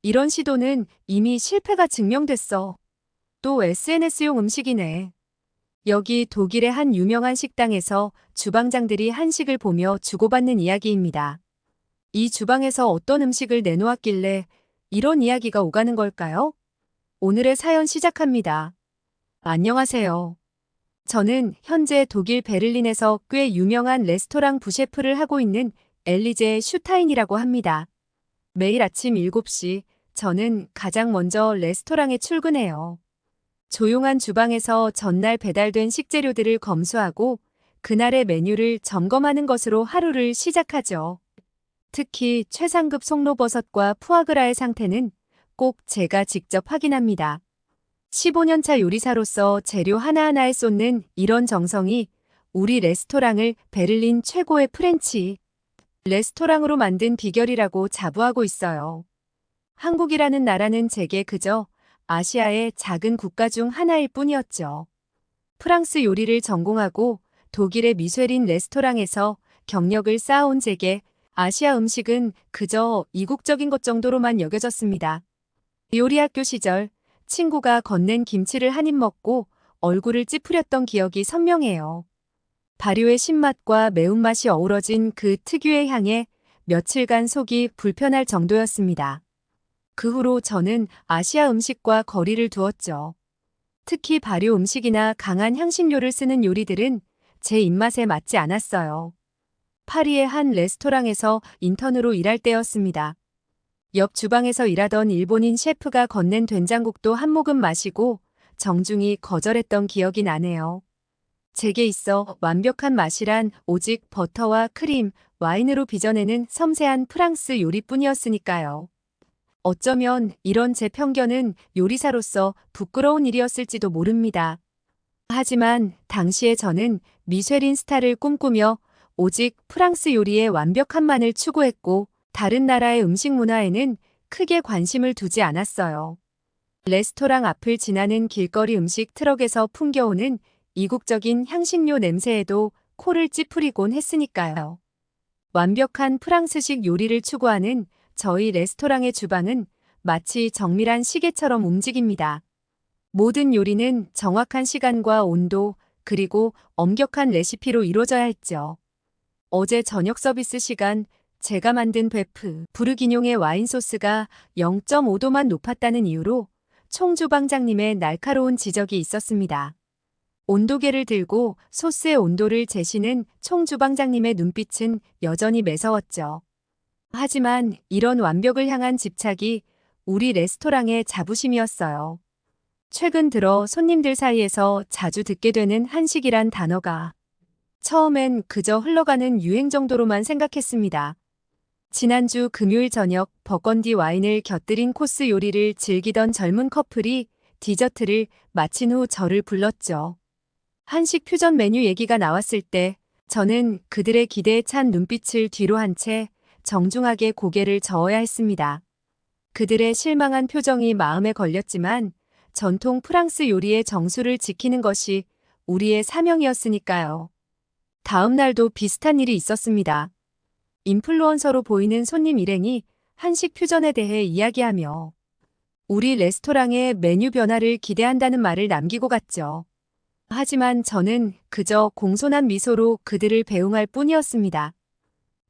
이런 시도는 이미 실패가 증명됐어. 또 SNS용 음식이네. 여기 독일의 한 유명한 식당에서 주방장들이 한식을 보며 주고받는 이야기입니다. 이 주방에서 어떤 음식을 내놓았길래 이런 이야기가 오가는 걸까요? 오늘의 사연 시작합니다. 안녕하세요. 저는 현재 독일 베를린에서 꽤 유명한 레스토랑 부셰프를 하고 있는 엘리제 슈타인이라고 합니다. 매일 아침 7시 저는 가장 먼저 레스토랑에 출근해요. 조용한 주방에서 전날 배달된 식재료들을 검수하고 그날의 메뉴를 점검하는 것으로 하루를 시작하죠. 특히 최상급 송로버섯과 푸아그라의 상태는 꼭 제가 직접 확인합니다. 15년차 요리사로서 재료 하나하나에 쏟는 이런 정성이 우리 레스토랑을 베를린 최고의 프렌치 레스토랑으로 만든 비결이라고 자부하고 있어요. 한국이라는 나라는 제게 그저 아시아의 작은 국가 중 하나일 뿐이었죠. 프랑스 요리를 전공하고 독일의 미쉐린 레스토랑에서 경력을 쌓아온 제게 아시아 음식은 그저 이국적인 것 정도로만 여겨졌습니다. 요리학교 시절 친구가 건넨 김치를 한 입 먹고 얼굴을 찌푸렸던 기억이 선명해요. 발효의 신맛과 매운맛이 어우러진 그 특유의 향에 며칠간 속이 불편할 정도였습니다. 그 후로 저는 아시아 음식과 거리를 두었죠. 특히 발효 음식이나 강한 향신료를 쓰는 요리들은 제 입맛에 맞지 않았어요. 파리의 한 레스토랑에서 인턴으로 일할 때였습니다. 옆 주방에서 일하던 일본인 셰프가 건넨 된장국도 한 모금 마시고 정중히 거절했던 기억이 나네요. 제게 있어 완벽한 맛이란 오직 버터와 크림, 와인으로 빚어내는 섬세한 프랑스 요리뿐이었으니까요. 어쩌면 이런 제 편견은 요리사로서 부끄러운 일이었을지도 모릅니다. 하지만 당시에 저는 미쉐린 스타를 꿈꾸며 오직 프랑스 요리의 완벽함만을 추구했고 다른 나라의 음식 문화에는 크게 관심을 두지 않았어요. 레스토랑 앞을 지나는 길거리 음식 트럭에서 풍겨오는 이국적인 향신료 냄새에도 코를 찌푸리곤 했으니까요. 완벽한 프랑스식 요리를 추구하는 저희 레스토랑의 주방은 마치 정밀한 시계처럼 움직입니다. 모든 요리는 정확한 시간과 온도, 그리고 엄격한 레시피로 이루어져야 했죠. 어제 저녁 서비스 시간, 제가 만든 베프, 부르기뇽의 와인 소스가 0.5도만 높았다는 이유로 총주방장님의 날카로운 지적이 있었습니다. 온도계를 들고 소스의 온도를 재시는 총주방장님의 눈빛은 여전히 매서웠죠. 하지만 이런 완벽을 향한 집착이 우리 레스토랑의 자부심이었어요. 최근 들어 손님들 사이에서 자주 듣게 되는 한식이란 단어가 처음엔 그저 흘러가는 유행 정도로만 생각했습니다. 지난주 금요일 저녁 버건디 와인을 곁들인 코스 요리를 즐기던 젊은 커플이 디저트를 마친 후 저를 불렀죠. 한식 퓨전 메뉴 얘기가 나왔을 때 저는 그들의 기대에 찬 눈빛을 뒤로 한 채 정중하게 고개를 저어야 했습니다. 그들의 실망한 표정이 마음에 걸렸지만 전통 프랑스 요리의 정수를 지키는 것이 우리의 사명이었으니까요. 다음 날도 비슷한 일이 있었습니다. 인플루언서로 보이는 손님 일행이 한식 퓨전에 대해 이야기하며 우리 레스토랑의 메뉴 변화를 기대한다는 말을 남기고 갔죠. 하지만 저는 그저 공손한 미소로 그들을 배웅할 뿐이었습니다.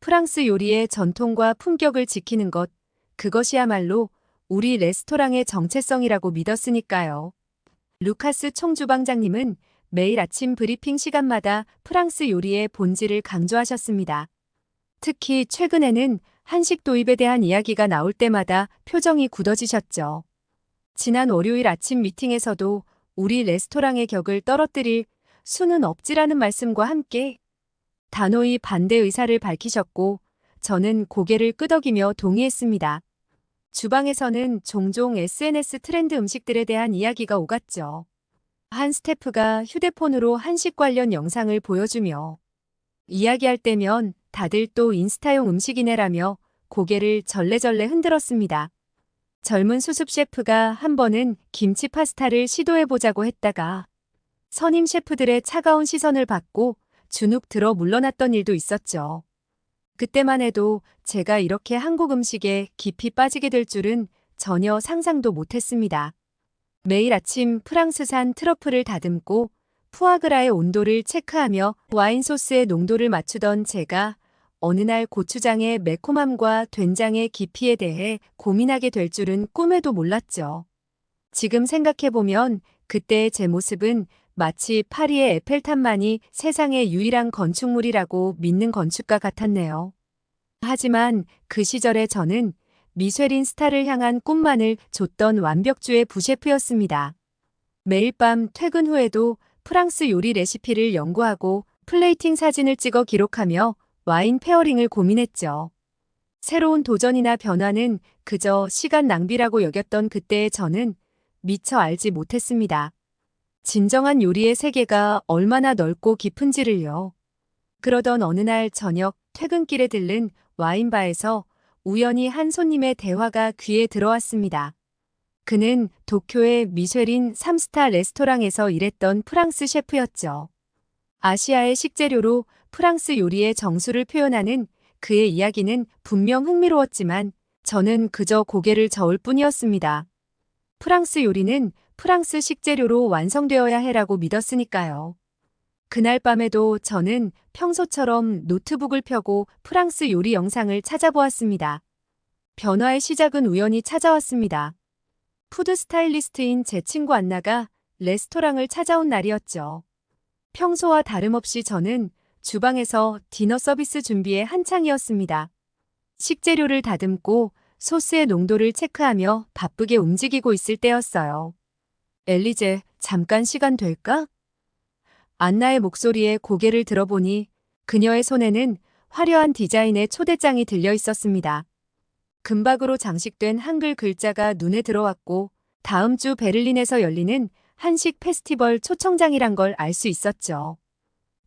프랑스 요리의 전통과 품격을 지키는 것, 그것이야말로 우리 레스토랑의 정체성이라고 믿었으니까요. 루카스 총주방장님은 매일 아침 브리핑 시간마다 프랑스 요리의 본질을 강조하셨습니다. 특히 최근에는 한식 도입에 대한 이야기가 나올 때마다 표정이 굳어지셨죠. 지난 월요일 아침 미팅에서도 우리 레스토랑의 격을 떨어뜨릴 수는 없지라는 말씀과 함께 단호히 반대 의사를 밝히셨고 저는 고개를 끄덕이며 동의했습니다. 주방에서는 종종 SNS 트렌드 음식들에 대한 이야기가 오갔죠. 한 스태프가 휴대폰으로 한식 관련 영상을 보여주며 이야기할 때면 다들 또 인스타용 음식이네라며 고개를 절레절레 흔들었습니다. 젊은 수습 셰프가 한 번은 김치 파스타를 시도해보자고 했다가 선임 셰프들의 차가운 시선을 받고 주눅 들어 물러났던 일도 있었죠. 그때만 해도 제가 이렇게 한국 음식에 깊이 빠지게 될 줄은 전혀 상상도 못했습니다. 매일 아침 프랑스산 트러플을 다듬고 푸아그라의 온도를 체크하며 와인 소스의 농도를 맞추던 제가 어느 날 고추장의 매콤함과 된장의 깊이에 대해 고민하게 될 줄은 꿈에도 몰랐죠. 지금 생각해보면 그때의 제 모습은 마치 파리의 에펠탑만이 세상의 유일한 건축물이라고 믿는 건축가 같았네요. 하지만 그 시절의 저는 미쉐린 스타를 향한 꿈만을 줬던 완벽주의 부셰프였습니다. 매일 밤 퇴근 후에도 프랑스 요리 레시피를 연구하고 플레이팅 사진을 찍어 기록하며 와인 페어링을 고민했죠. 새로운 도전이나 변화는 그저 시간 낭비라고 여겼던 그때의 저는 미처 알지 못했습니다. 진정한 요리의 세계가 얼마나 넓고 깊은지를요. 그러던 어느 날 저녁 퇴근길에 들른 와인바에서 우연히 한 손님의 대화가 귀에 들어왔습니다. 그는 도쿄의 미쉐린 3스타 레스토랑에서 일했던 프랑스 셰프였죠. 아시아의 식재료로 프랑스 요리의 정수를 표현하는 그의 이야기는 분명 흥미로웠지만 저는 그저 고개를 저을 뿐이었습니다. 프랑스 요리는 프랑스 식재료로 완성되어야 해라고 믿었으니까요. 그날 밤에도 저는 평소처럼 노트북을 펴고 프랑스 요리 영상을 찾아보았습니다. 변화의 시작은 우연히 찾아왔습니다. 푸드 스타일리스트인 제 친구 안나가 레스토랑을 찾아온 날이었죠. 평소와 다름없이 저는 주방에서 디너 서비스 준비에 한창이었습니다. 식재료를 다듬고 소스의 농도를 체크하며 바쁘게 움직이고 있을 때였어요. 엘리제, 잠깐 시간 될까? 안나의 목소리에 고개를 들어보니 그녀의 손에는 화려한 디자인의 초대장이 들려 있었습니다. 금박으로 장식된 한글 글자가 눈에 들어왔고 다음 주 베를린에서 열리는 한식 페스티벌 초청장이란 걸 알 수 있었죠.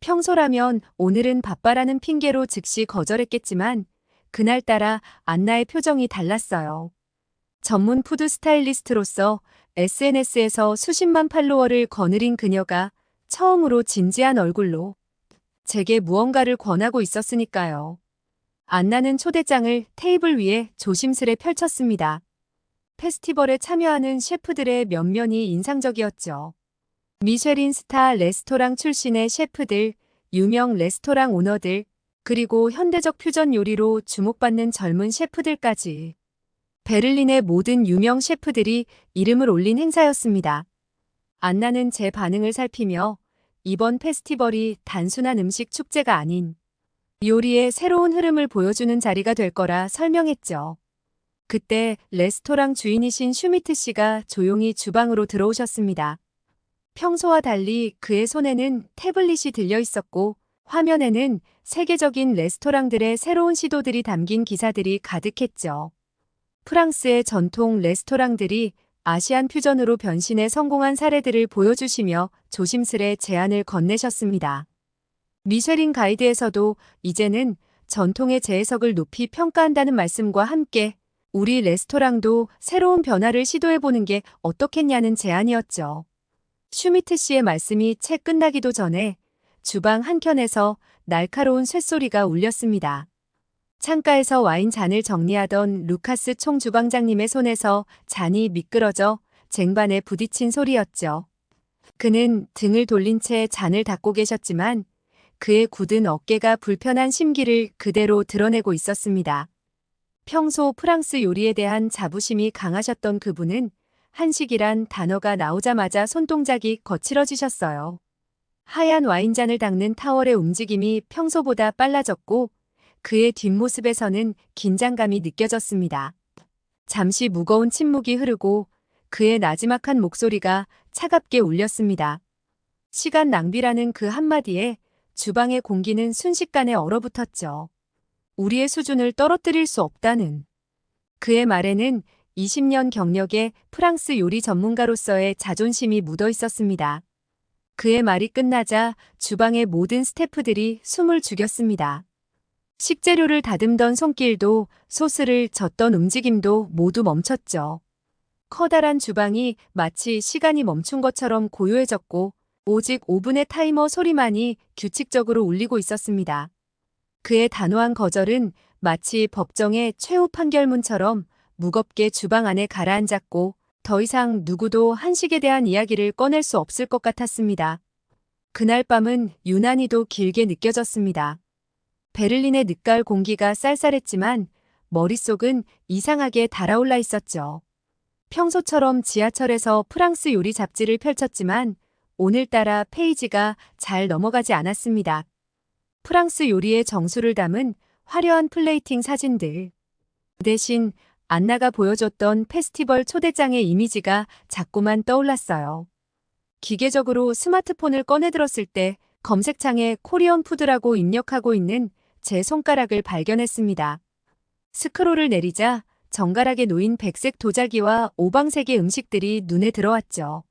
평소라면 오늘은 바빠라는 핑계로 즉시 거절했겠지만 그날따라 안나의 표정이 달랐어요. 전문 푸드 스타일리스트로서 SNS에서 수십만 팔로워를 거느린 그녀가 처음으로 진지한 얼굴로 제게 무언가를 권하고 있었으니까요. 안나는 초대장을 테이블 위에 조심스레 펼쳤습니다. 페스티벌에 참여하는 셰프들의 면면이 인상적이었죠. 미쉐린 스타 레스토랑 출신의 셰프들, 유명 레스토랑 오너들, 그리고 현대적 퓨전 요리로 주목받는 젊은 셰프들까지. 베를린의 모든 유명 셰프들이 이름을 올린 행사였습니다. 안나는 제 반응을 살피며 이번 페스티벌이 단순한 음식 축제가 아닌 요리의 새로운 흐름을 보여주는 자리가 될 거라 설명했죠. 그때 레스토랑 주인이신 슈미트 씨가 조용히 주방으로 들어오셨습니다. 평소와 달리 그의 손에는 태블릿이 들려 있었고 화면에는 세계적인 레스토랑들의 새로운 시도들이 담긴 기사들이 가득했죠. 프랑스의 전통 레스토랑들이 아시안 퓨전으로 변신해 성공한 사례들을 보여주시며 조심스레 제안을 건네셨습니다. 미쉐린 가이드에서도 이제는 전통의 재해석을 높이 평가한다는 말씀과 함께 우리 레스토랑도 새로운 변화를 시도해보는 게 어떻겠냐는 제안이었죠. 슈미트 씨의 말씀이 채 끝나기도 전에 주방 한켠에서 날카로운 쇳소리가 울렸습니다. 창가에서 와인 잔을 정리하던 루카스 총주방장님의 손에서 잔이 미끄러져 쟁반에 부딪힌 소리였죠. 그는 등을 돌린 채 잔을 닦고 계셨지만 그의 굳은 어깨가 불편한 심기를 그대로 드러내고 있었습니다. 평소 프랑스 요리에 대한 자부심이 강하셨던 그분은 한식이란 단어가 나오자마자 손동작이 거칠어지셨어요. 하얀 와인잔을 닦는 타월의 움직임이 평소보다 빨라졌고 그의 뒷모습에서는 긴장감이 느껴졌습니다. 잠시 무거운 침묵이 흐르고 그의 나지막한 목소리가 차갑게 울렸습니다. 시간 낭비라는 그 한마디에 주방의 공기는 순식간에 얼어붙었죠. 우리의 수준을 떨어뜨릴 수 없다는. 그의 말에는 20년 경력의 프랑스 요리 전문가로서의 자존심이 묻어 있었습니다. 그의 말이 끝나자 주방의 모든 스태프들이 숨을 죽였습니다. 식재료를 다듬던 손길도 소스를 젓던 움직임도 모두 멈췄죠. 커다란 주방이 마치 시간이 멈춘 것처럼 고요해졌고 오직 5분의 타이머 소리만이 규칙적으로 울리고 있었습니다. 그의 단호한 거절은 마치 법정의 최후 판결문처럼 무겁게 주방 안에 가라앉았고 더 이상 누구도 한식에 대한 이야기를 꺼낼 수 없을 것 같았습니다. 그날 밤은 유난히도 길게 느껴졌습니다. 베를린의 늦가을 공기가 쌀쌀했지만 머릿속은 이상하게 달아올라 있었죠. 평소처럼 지하철에서 프랑스 요리 잡지를 펼쳤지만 오늘따라 페이지가 잘 넘어가지 않았습니다. 프랑스 요리의 정수를 담은 화려한 플레이팅 사진들. 대신 안나가 보여줬던 페스티벌 초대장의 이미지가 자꾸만 떠올랐어요. 기계적으로 스마트폰을 꺼내들었을 때 검색창에 코리안 푸드라고 입력하고 있는 제 손가락을 발견했습니다. 스크롤을 내리자 정갈하게 놓인 백색 도자기와 오방색의 음식들이 눈에 들어왔죠.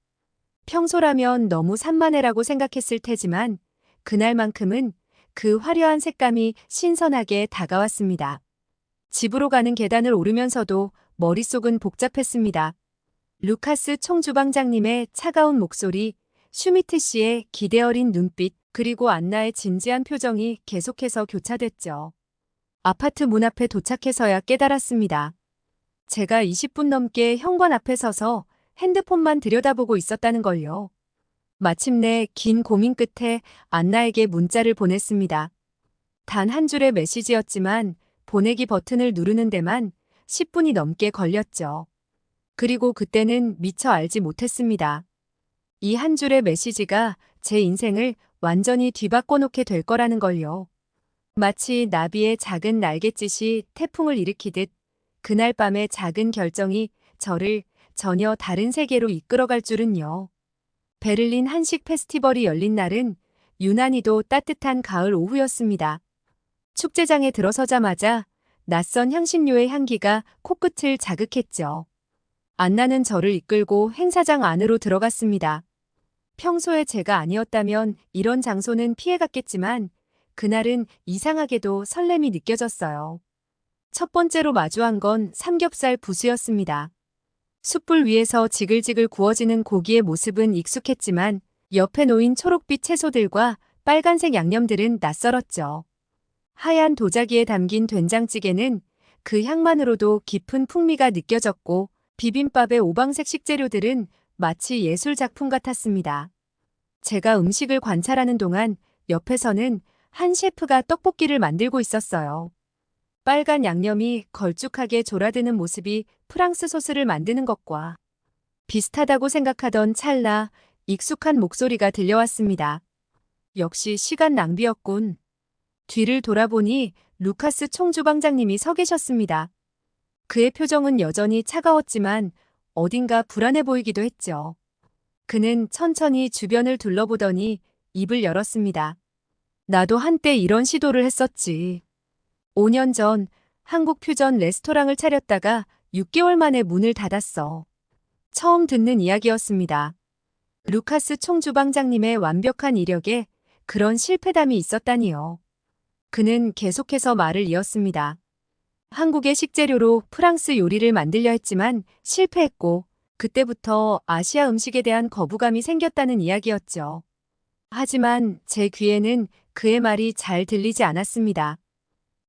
평소라면 너무 산만해라고 생각했을 테지만 그날만큼은 그 화려한 색감이 신선하게 다가왔습니다. 집으로 가는 계단을 오르면서도 머릿속은 복잡했습니다. 루카스 총주방장님의 차가운 목소리, 슈미트 씨의 기대 어린 눈빛, 그리고 안나의 진지한 표정이 계속해서 교차됐죠. 아파트 문 앞에 도착해서야 깨달았습니다. 제가 20분 넘게 현관 앞에 서서 핸드폰만 들여다보고 있었다는 걸요. 마침내 긴 고민 끝에 안나에게 문자를 보냈습니다. 단 한 줄의 메시지였지만 보내기 버튼을 누르는 데만 10분이 넘게 걸렸죠. 그리고 그때는 미처 알지 못했습니다. 이 한 줄의 메시지가 제 인생을 완전히 뒤바꿔 놓게 될 거라는 걸요. 마치 나비의 작은 날갯짓이 태풍을 일으키듯 그날 밤의 작은 결정이 저를 전혀 다른 세계로 이끌어갈 줄은요. 베를린 한식 페스티벌이 열린 날은 유난히도 따뜻한 가을 오후였습니다. 축제장에 들어서자마자 낯선 향신료의 향기가 코끝을 자극했죠. 안나는 저를 이끌고 행사장 안으로 들어갔습니다. 평소에 제가 아니었다면 이런 장소는 피해갔겠지만 그날은 이상하게도 설렘이 느껴졌어요. 첫 번째로 마주한 건 삼겹살 부수였습니다. 숯불 위에서 지글지글 구워지는 고기의 모습은 익숙했지만 옆에 놓인 초록빛 채소들과 빨간색 양념들은 낯설었죠. 하얀 도자기에 담긴 된장찌개는 그 향만으로도 깊은 풍미가 느껴졌고 비빔밥의 오방색 식재료들은 마치 예술 작품 같았습니다. 제가 음식을 관찰하는 동안 옆에서는 한 셰프가 떡볶이를 만들고 있었어요. 빨간 양념이 걸쭉하게 졸아드는 모습이 프랑스 소스를 만드는 것과 비슷하다고 생각하던 찰나 익숙한 목소리가 들려왔습니다. 역시 시간 낭비였군. 뒤를 돌아보니 루카스 총주방장님이 서 계셨습니다. 그의 표정은 여전히 차가웠지만 어딘가 불안해 보이기도 했죠. 그는 천천히 주변을 둘러보더니 입을 열었습니다. 나도 한때 이런 시도를 했었지. 5년 전 한국 퓨전 레스토랑을 차렸다가 6개월 만에 문을 닫았어. 처음 듣는 이야기였습니다. 루카스 총주방장님의 완벽한 이력에 그런 실패담이 있었다니요. 그는 계속해서 말을 이었습니다. 한국의 식재료로 프랑스 요리를 만들려 했지만 실패했고 그때부터 아시아 음식에 대한 거부감이 생겼다는 이야기였죠. 하지만 제 귀에는 그의 말이 잘 들리지 않았습니다.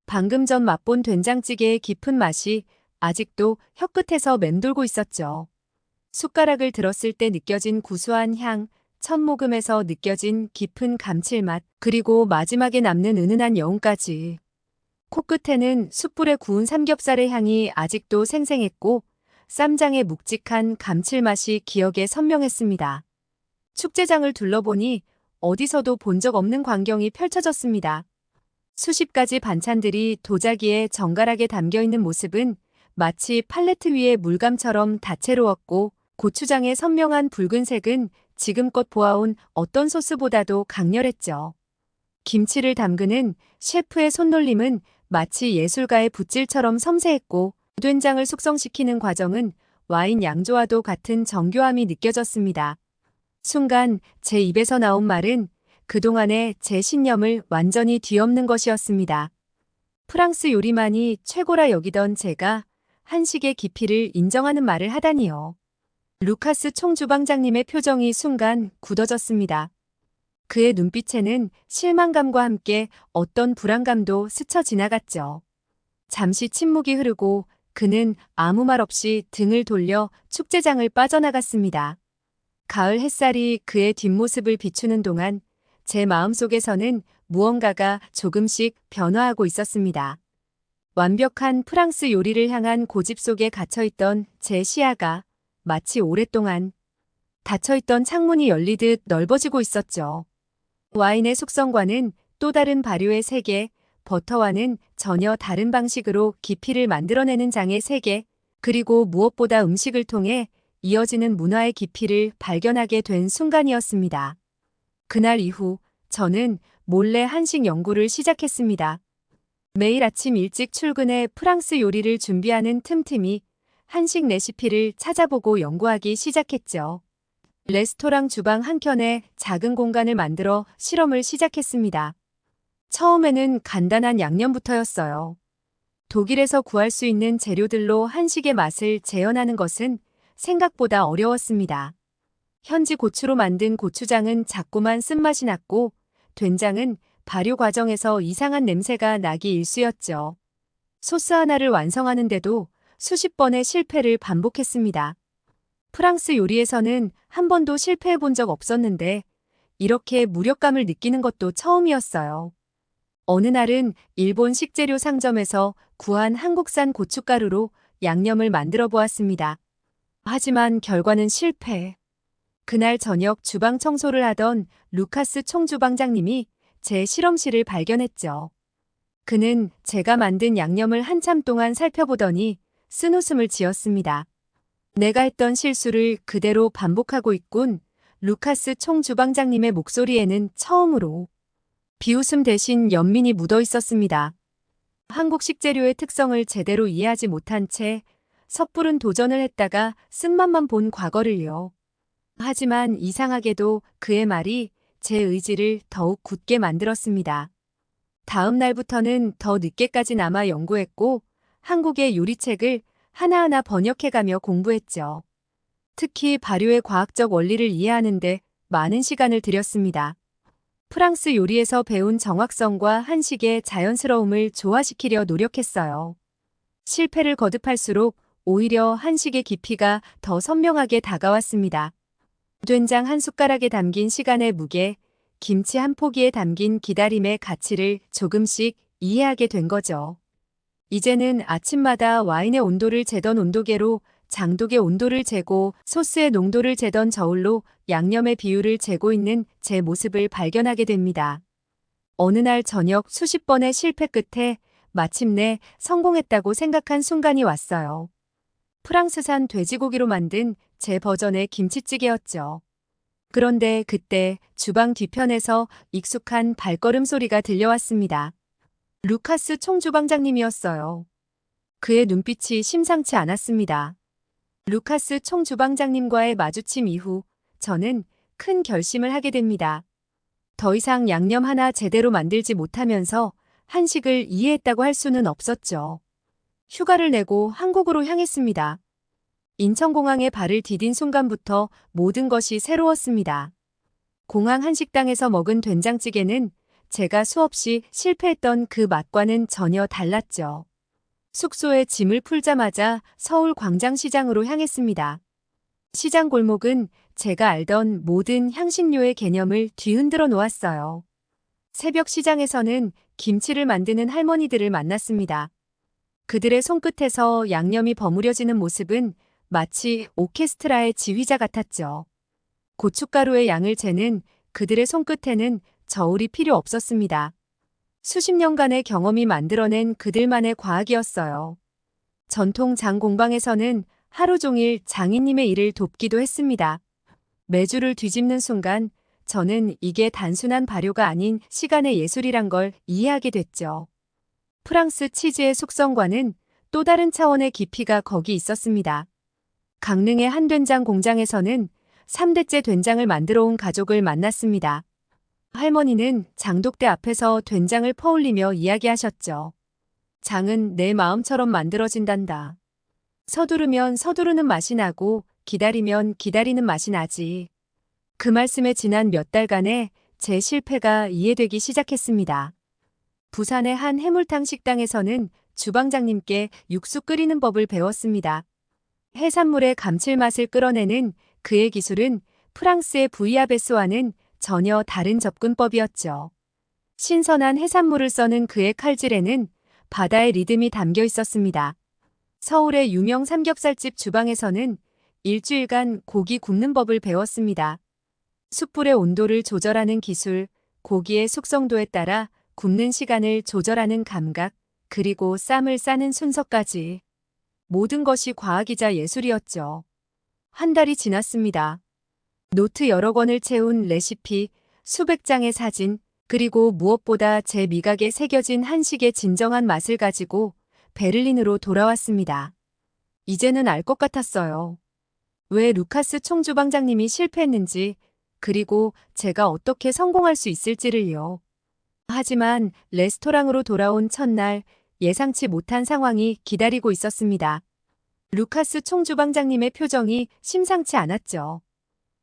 방금 전 맛본 된장찌개의 깊은 맛이 아직도 혀끝에서 맴돌고 있었죠. 숟가락을 들었을 때 느껴진 구수한 향, 첫 모금에서 느껴진 깊은 감칠맛, 그리고 마지막에 남는 은은한 여운까지. 코끝에는 숯불에 구운 삼겹살의 향이 아직도 생생했고 쌈장의 묵직한 감칠맛이 기억에 선명했습니다. 축제장을 둘러보니 어디서도 본 적 없는 광경이 펼쳐졌습니다. 수십 가지 반찬들이 도자기에 정갈하게 담겨있는 모습은 마치 팔레트 위의 물감처럼 다채로웠고 고추장의 선명한 붉은색은 지금껏 보아온 어떤 소스보다도 강렬했죠. 김치를 담그는 셰프의 손놀림은 마치 예술가의 붓질처럼 섬세했고 된장을 숙성시키는 과정은 와인 양조와도 같은 정교함이 느껴졌습니다. 순간 제 입에서 나온 말은 그동안의 제 신념을 완전히 뒤엎는 것이었습니다. 프랑스 요리만이 최고라 여기던 제가 한식의 깊이를 인정하는 말을 하다니요. 루카스 총주방장님의 표정이 순간 굳어졌습니다. 그의 눈빛에는 실망감과 함께 어떤 불안감도 스쳐 지나갔죠. 잠시 침묵이 흐르고 그는 아무 말 없이 등을 돌려 축제장을 빠져나갔습니다. 가을 햇살이 그의 뒷모습을 비추는 동안 제 마음속에서는 무언가가 조금씩 변화하고 있었습니다. 완벽한 프랑스 요리를 향한 고집 속에 갇혀있던 제 시야가 마치 오랫동안 닫혀있던 창문이 열리듯 넓어지고 있었죠. 와인의 속성과는 또 다른 발효의 세계, 버터와는 전혀 다른 방식으로 깊이를 만들어내는 장의 세계, 그리고 무엇보다 음식을 통해 이어지는 문화의 깊이를 발견하게 된 순간이었습니다. 그날 이후 저는 몰래 한식 연구를 시작했습니다. 매일 아침 일찍 출근해 프랑스 요리를 준비하는 틈틈이 한식 레시피를 찾아보고 연구하기 시작했죠. 레스토랑 주방 한켠에 작은 공간을 만들어 실험을 시작했습니다. 처음에는 간단한 양념부터였어요. 독일에서 구할 수 있는 재료들로 한식의 맛을 재현하는 것은 생각보다 어려웠습니다. 현지 고추로 만든 고추장은 자꾸만 쓴맛이 났고, 된장은 발효 과정에서 이상한 냄새가 나기 일쑤였죠. 소스 하나를 완성하는데도 수십 번의 실패를 반복했습니다. 프랑스 요리에서는 한 번도 실패해 본 적 없었는데 이렇게 무력감을 느끼는 것도 처음이었어요. 어느 날은 일본 식재료 상점에서 구한 한국산 고춧가루로 양념을 만들어 보았습니다. 하지만 결과는 실패. 그날 저녁 주방 청소를 하던 루카스 총주방장님이 제 실험실을 발견했죠. 그는 제가 만든 양념을 한참 동안 살펴보더니 쓴웃음을 지었습니다. 내가 했던 실수를 그대로 반복하고 있군. 루카스 총주방장님의 목소리에는 처음으로 비웃음 대신 연민이 묻어 있었습니다. 한국 식재료의 특성을 제대로 이해하지 못한 채 섣부른 도전을 했다가 쓴맛만 본 과거를요. 하지만 이상하게도 그의 말이 제 의지를 더욱 굳게 만들었습니다. 다음 날부터는 더 늦게까지 남아 연구했고 한국의 요리책을 하나하나 번역해가며 공부했죠. 특히 발효의 과학적 원리를 이해하는데 많은 시간을 들였습니다. 프랑스 요리에서 배운 정확성과 한식의 자연스러움을 조화시키려 노력했어요. 실패를 거듭할수록 오히려 한식의 깊이가 더 선명하게 다가왔습니다. 된장 한 숟가락에 담긴 시간의 무게, 김치 한 포기에 담긴 기다림의 가치를 조금씩 이해하게 된 거죠. 이제는 아침마다 와인의 온도를 재던 온도계로 장독의 온도를 재고 소스의 농도를 재던 저울로 양념의 비율을 재고 있는 제 모습을 발견하게 됩니다. 어느 날 저녁 수십 번의 실패 끝에 마침내 성공했다고 생각한 순간이 왔어요. 프랑스산 돼지고기로 만든 제 버전의 김치찌개였죠. 그런데 그때 주방 뒤편에서 익숙한 발걸음 소리가 들려왔습니다. 루카스 총주방장님이었어요. 그의 눈빛이 심상치 않았습니다. 루카스 총주방장님과의 마주침 이후 저는 큰 결심을 하게 됩니다. 더 이상 양념 하나 제대로 만들지 못하면서 한식을 이해했다고 할 수는 없었죠. 휴가를 내고 한국으로 향했습니다. 인천공항에 발을 디딘 순간부터 모든 것이 새로웠습니다. 공항 한식당에서 먹은 된장찌개는 제가 수없이 실패했던 그 맛과는 전혀 달랐죠. 숙소에 짐을 풀자마자 서울 광장시장으로 향했습니다. 시장 골목은 제가 알던 모든 향신료의 개념을 뒤흔들어 놓았어요. 새벽 시장에서는 김치를 만드는 할머니들을 만났습니다. 그들의 손끝에서 양념이 버무려지는 모습은 마치 오케스트라의 지휘자 같았죠. 고춧가루의 양을 재는 그들의 손끝에는 저울이 필요 없었습니다. 수십 년간의 경험이 만들어낸 그들만의 과학이었어요. 전통 장 공방에서는 하루 종일 장인님의 일을 돕기도 했습니다. 메주를 뒤집는 순간 저는 이게 단순한 발효가 아닌 시간의 예술이란 걸 이해하게 됐죠. 프랑스 치즈의 속성과는 또 다른 차원의 깊이가 거기 있었습니다. 강릉의 한 된장 공장에서는 3대째 된장을 만들어 온 가족을 만났습니다. 할머니는 장독대 앞에서 된장을 퍼올리며 이야기하셨죠. 장은 내 마음처럼 만들어진단다. 서두르면 서두르는 맛이 나고 기다리면 기다리는 맛이 나지. 그 말씀에 지난 몇 달간의 제 실패가 이해되기 시작했습니다. 부산의 한 해물탕 식당에서는 주방장님께 육수 끓이는 법을 배웠습니다. 해산물의 감칠맛을 끌어내는 그의 기술은 프랑스의 부이아베스와는 전혀 다른 접근법이었죠. 신선한 해산물을 써는 그의 칼질에는 바다의 리듬이 담겨 있었습니다. 서울의 유명 삼겹살집 주방에서는 일주일간 고기 굽는 법을 배웠습니다. 숯불의 온도를 조절하는 기술, 고기의 숙성도에 따라 굽는 시간을 조절하는 감각, 그리고 쌈을 싸는 순서까지. 모든 것이 과학이자 예술이었죠. 한 달이 지났습니다. 노트 여러 권을 채운 레시피, 수백 장의 사진, 그리고 무엇보다 제 미각에 새겨진 한식의 진정한 맛을 가지고 베를린으로 돌아왔습니다. 이제는 알 것 같았어요. 왜 루카스 총주방장님이 실패했는지, 그리고 제가 어떻게 성공할 수 있을지를요. 하지만 레스토랑으로 돌아온 첫날 예상치 못한 상황이 기다리고 있었습니다. 루카스 총주방장님의 표정이 심상치 않았죠.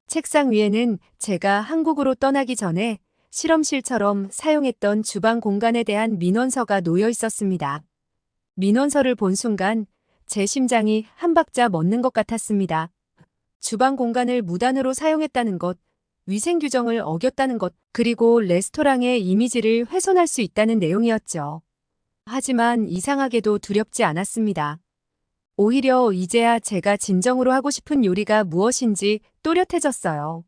책상 위에는 제가 한국으로 떠나기 전에 실험실처럼 사용했던 주방 공간에 대한 민원서가 놓여 있었습니다. 민원서를 본 순간 제 심장이 한 박자 멎는 것 같았습니다. 주방 공간을 무단으로 사용했다는 것, 위생 규정을 어겼다는 것, 그리고 레스토랑의 이미지를 훼손할 수 있다는 내용이었죠. 하지만 이상하게도 두렵지 않았습니다. 오히려 이제야 제가 진정으로 하고 싶은 요리가 무엇인지 또렷해졌어요.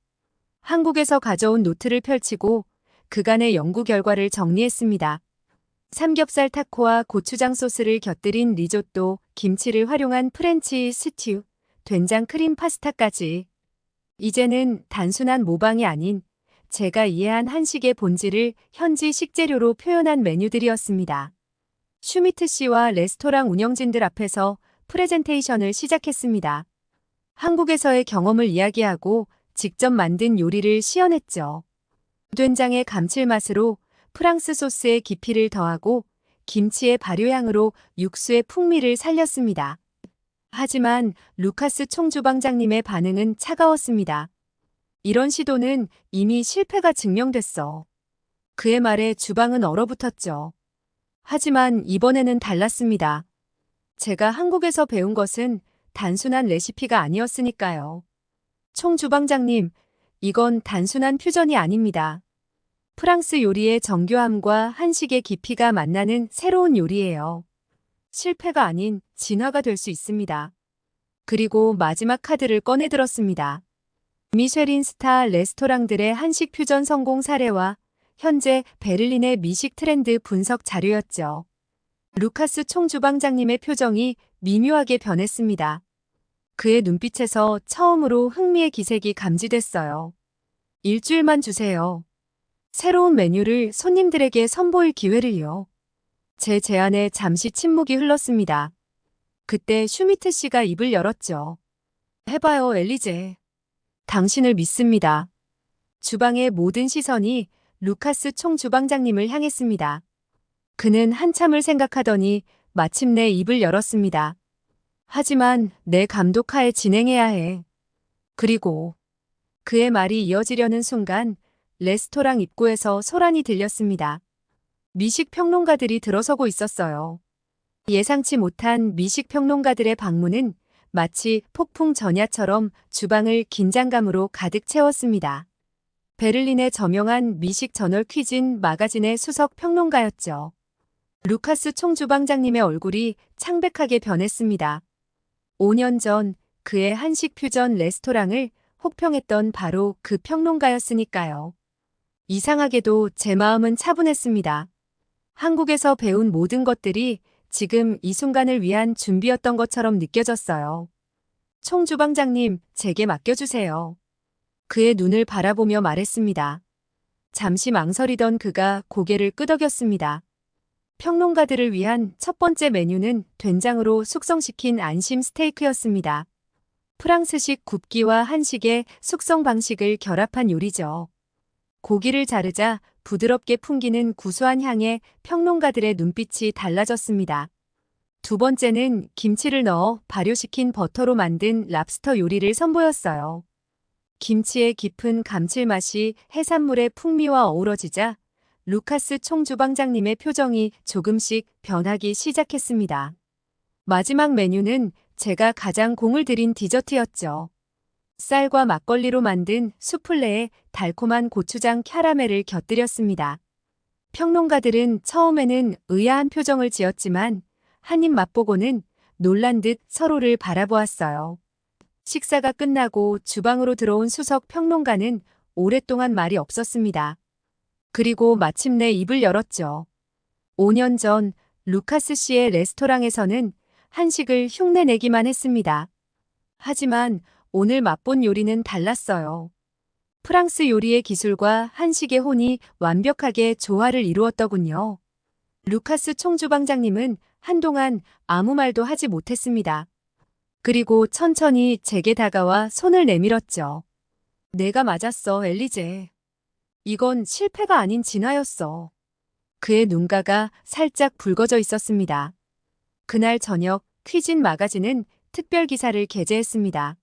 한국에서 가져온 노트를 펼치고 그간의 연구 결과를 정리했습니다. 삼겹살 타코와 고추장 소스를 곁들인 리조또, 김치를 활용한 프렌치 스튜, 된장 크림 파스타까지. 이제는 단순한 모방이 아닌 제가 이해한 한식의 본질을 현지 식재료로 표현한 메뉴들이었습니다. 슈미트 씨와 레스토랑 운영진들 앞에서 프레젠테이션을 시작했습니다. 한국에서의 경험을 이야기하고 직접 만든 요리를 시연했죠. 된장의 감칠맛으로 프랑스 소스의 깊이를 더하고 김치의 발효향으로 육수의 풍미를 살렸습니다. 하지만 루카스 총주방장님의 반응은 차가웠습니다. 이런 시도는 이미 실패가 증명됐어. 그의 말에 주방은 얼어붙었죠. 하지만 이번에는 달랐습니다. 제가 한국에서 배운 것은 단순한 레시피가 아니었으니까요. 총주방장님, 이건 단순한 퓨전이 아닙니다. 프랑스 요리의 정교함과 한식의 깊이가 만나는 새로운 요리예요. 실패가 아닌 진화가 될 수 있습니다. 그리고 마지막 카드를 꺼내들었습니다. 미쉐린 스타 레스토랑들의 한식 퓨전 성공 사례와 현재 베를린의 미식 트렌드 분석 자료였죠. 루카스 총주방장님의 표정이 미묘하게 변했습니다. 그의 눈빛에서 처음으로 흥미의 기색이 감지됐어요. 일주일만 주세요. 새로운 메뉴를 손님들에게 선보일 기회를요. 제 제안에 잠시 침묵이 흘렀습니다. 그때 슈미트 씨가 입을 열었죠. 해봐요, 엘리제. 당신을 믿습니다. 주방의 모든 시선이 루카스 총주방장님을 향했습니다. 그는 한참을 생각하더니 마침내 입을 열었습니다. 하지만 내 감독하에 진행해야 해. 그리고 그의 말이 이어지려는 순간 레스토랑 입구에서 소란이 들렸습니다. 미식 평론가들이 들어서고 있었어요. 예상치 못한 미식 평론가들의 방문은 마치 폭풍 전야처럼 주방을 긴장감으로 가득 채웠습니다. 베를린의 저명한 미식 저널 퀴진 마가진의 수석 평론가였죠. 루카스 총주방장님의 얼굴이 창백하게 변했습니다. 5년 전 그의 한식 퓨전 레스토랑을 혹평했던 바로 그 평론가였으니까요. 이상하게도 제 마음은 차분했습니다. 한국에서 배운 모든 것들이 지금 이 순간을 위한 준비였던 것처럼 느껴졌어요. 총주방장님, 제게 맡겨주세요. 그의 눈을 바라보며 말했습니다. 잠시 망설이던 그가 고개를 끄덕였습니다. 평론가들을 위한 첫 번째 메뉴는 된장으로 숙성시킨 안심 스테이크였습니다. 프랑스식 굽기와 한식의 숙성 방식을 결합한 요리죠. 고기를 자르자 부드럽게 풍기는 구수한 향에 평론가들의 눈빛이 달라졌습니다. 두 번째는 김치를 넣어 발효시킨 버터로 만든 랍스터 요리를 선보였어요. 김치의 깊은 감칠맛이 해산물의 풍미와 어우러지자 루카스 총주방장님의 표정이 조금씩 변하기 시작했습니다. 마지막 메뉴는 제가 가장 공을 들인 디저트였죠. 쌀과 막걸리로 만든 수플레에 달콤한 고추장 캐러멜을 곁들였습니다. 평론가들은 처음에는 의아한 표정을 지었지만 한 입 맛보고는 놀란 듯 서로를 바라보았어요. 식사가 끝나고 주방으로 들어온 수석 평론가는 오랫동안 말이 없었습니다. 그리고 마침내 입을 열었죠. 5년 전 루카스 씨의 레스토랑에서는 한식을 흉내내기만 했습니다. 하지만 오늘 맛본 요리는 달랐어요. 프랑스 요리의 기술과 한식의 혼이 완벽하게 조화를 이루었더군요. 루카스 총주방장님은 한동안 아무 말도 하지 못했습니다. 그리고 천천히 제게 다가와 손을 내밀었죠. 내가 맞았어, 엘리제. 이건 실패가 아닌 진화였어. 그의 눈가가 살짝 붉어져 있었습니다. 그날 저녁 퀴진 마가진은 특별 기사를 게재했습니다.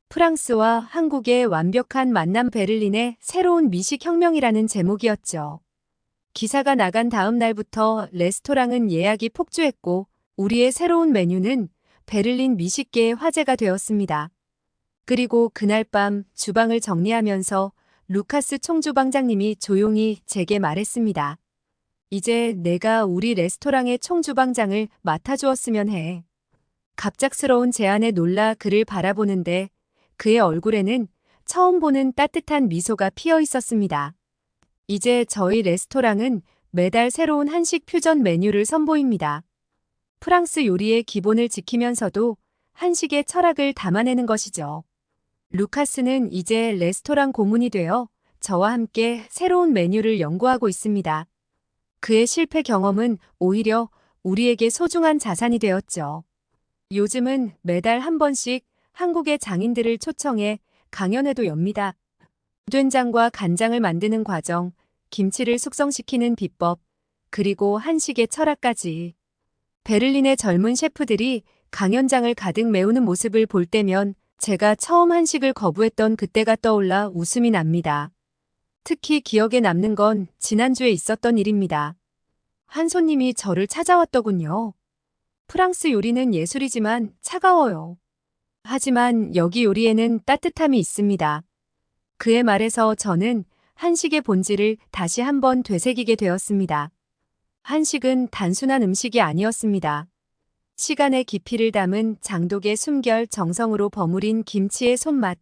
프랑스와 한국의 완벽한 만남, 베를린의 새로운 미식혁명이라는 제목이었죠. 기사가 나간 다음 날부터 레스토랑은 예약이 폭주했고 우리의 새로운 메뉴는 베를린 미식계의 화제가 되었습니다. 그리고 그날 밤 주방을 정리하면서 루카스 총주방장님이 조용히 제게 말했습니다. 이제 내가 우리 레스토랑의 총주방장을 맡아주었으면 해. 갑작스러운 제안에 놀라 그를 바라보는데 그의 얼굴에는 처음 보는 따뜻한 미소가 피어 있었습니다. 이제 저희 레스토랑은 매달 새로운 한식 퓨전 메뉴를 선보입니다. 프랑스 요리의 기본을 지키면서도 한식의 철학을 담아내는 것이죠. 루카스는 이제 레스토랑 고문이 되어 저와 함께 새로운 메뉴를 연구하고 있습니다. 그의 실패 경험은 오히려 우리에게 소중한 자산이 되었죠. 요즘은 매달 한 번씩 한국의 장인들을 초청해 강연회도 엽니다. 된장과 간장을 만드는 과정, 김치를 숙성시키는 비법, 그리고 한식의 철학까지. 베를린의 젊은 셰프들이 강연장을 가득 메우는 모습을 볼 때면 제가 처음 한식을 거부했던 그때가 떠올라 웃음이 납니다. 특히 기억에 남는 건 지난주에 있었던 일입니다. 한 손님이 저를 찾아왔더군요. 프랑스 요리는 예술이지만 차가워요. 하지만 여기 요리에는 따뜻함이 있습니다. 그의 말에서 저는 한식의 본질을 다시 한번 되새기게 되었습니다. 한식은 단순한 음식이 아니었습니다. 시간의 깊이를 담은 장독의 숨결, 정성으로 버무린 김치의 손맛,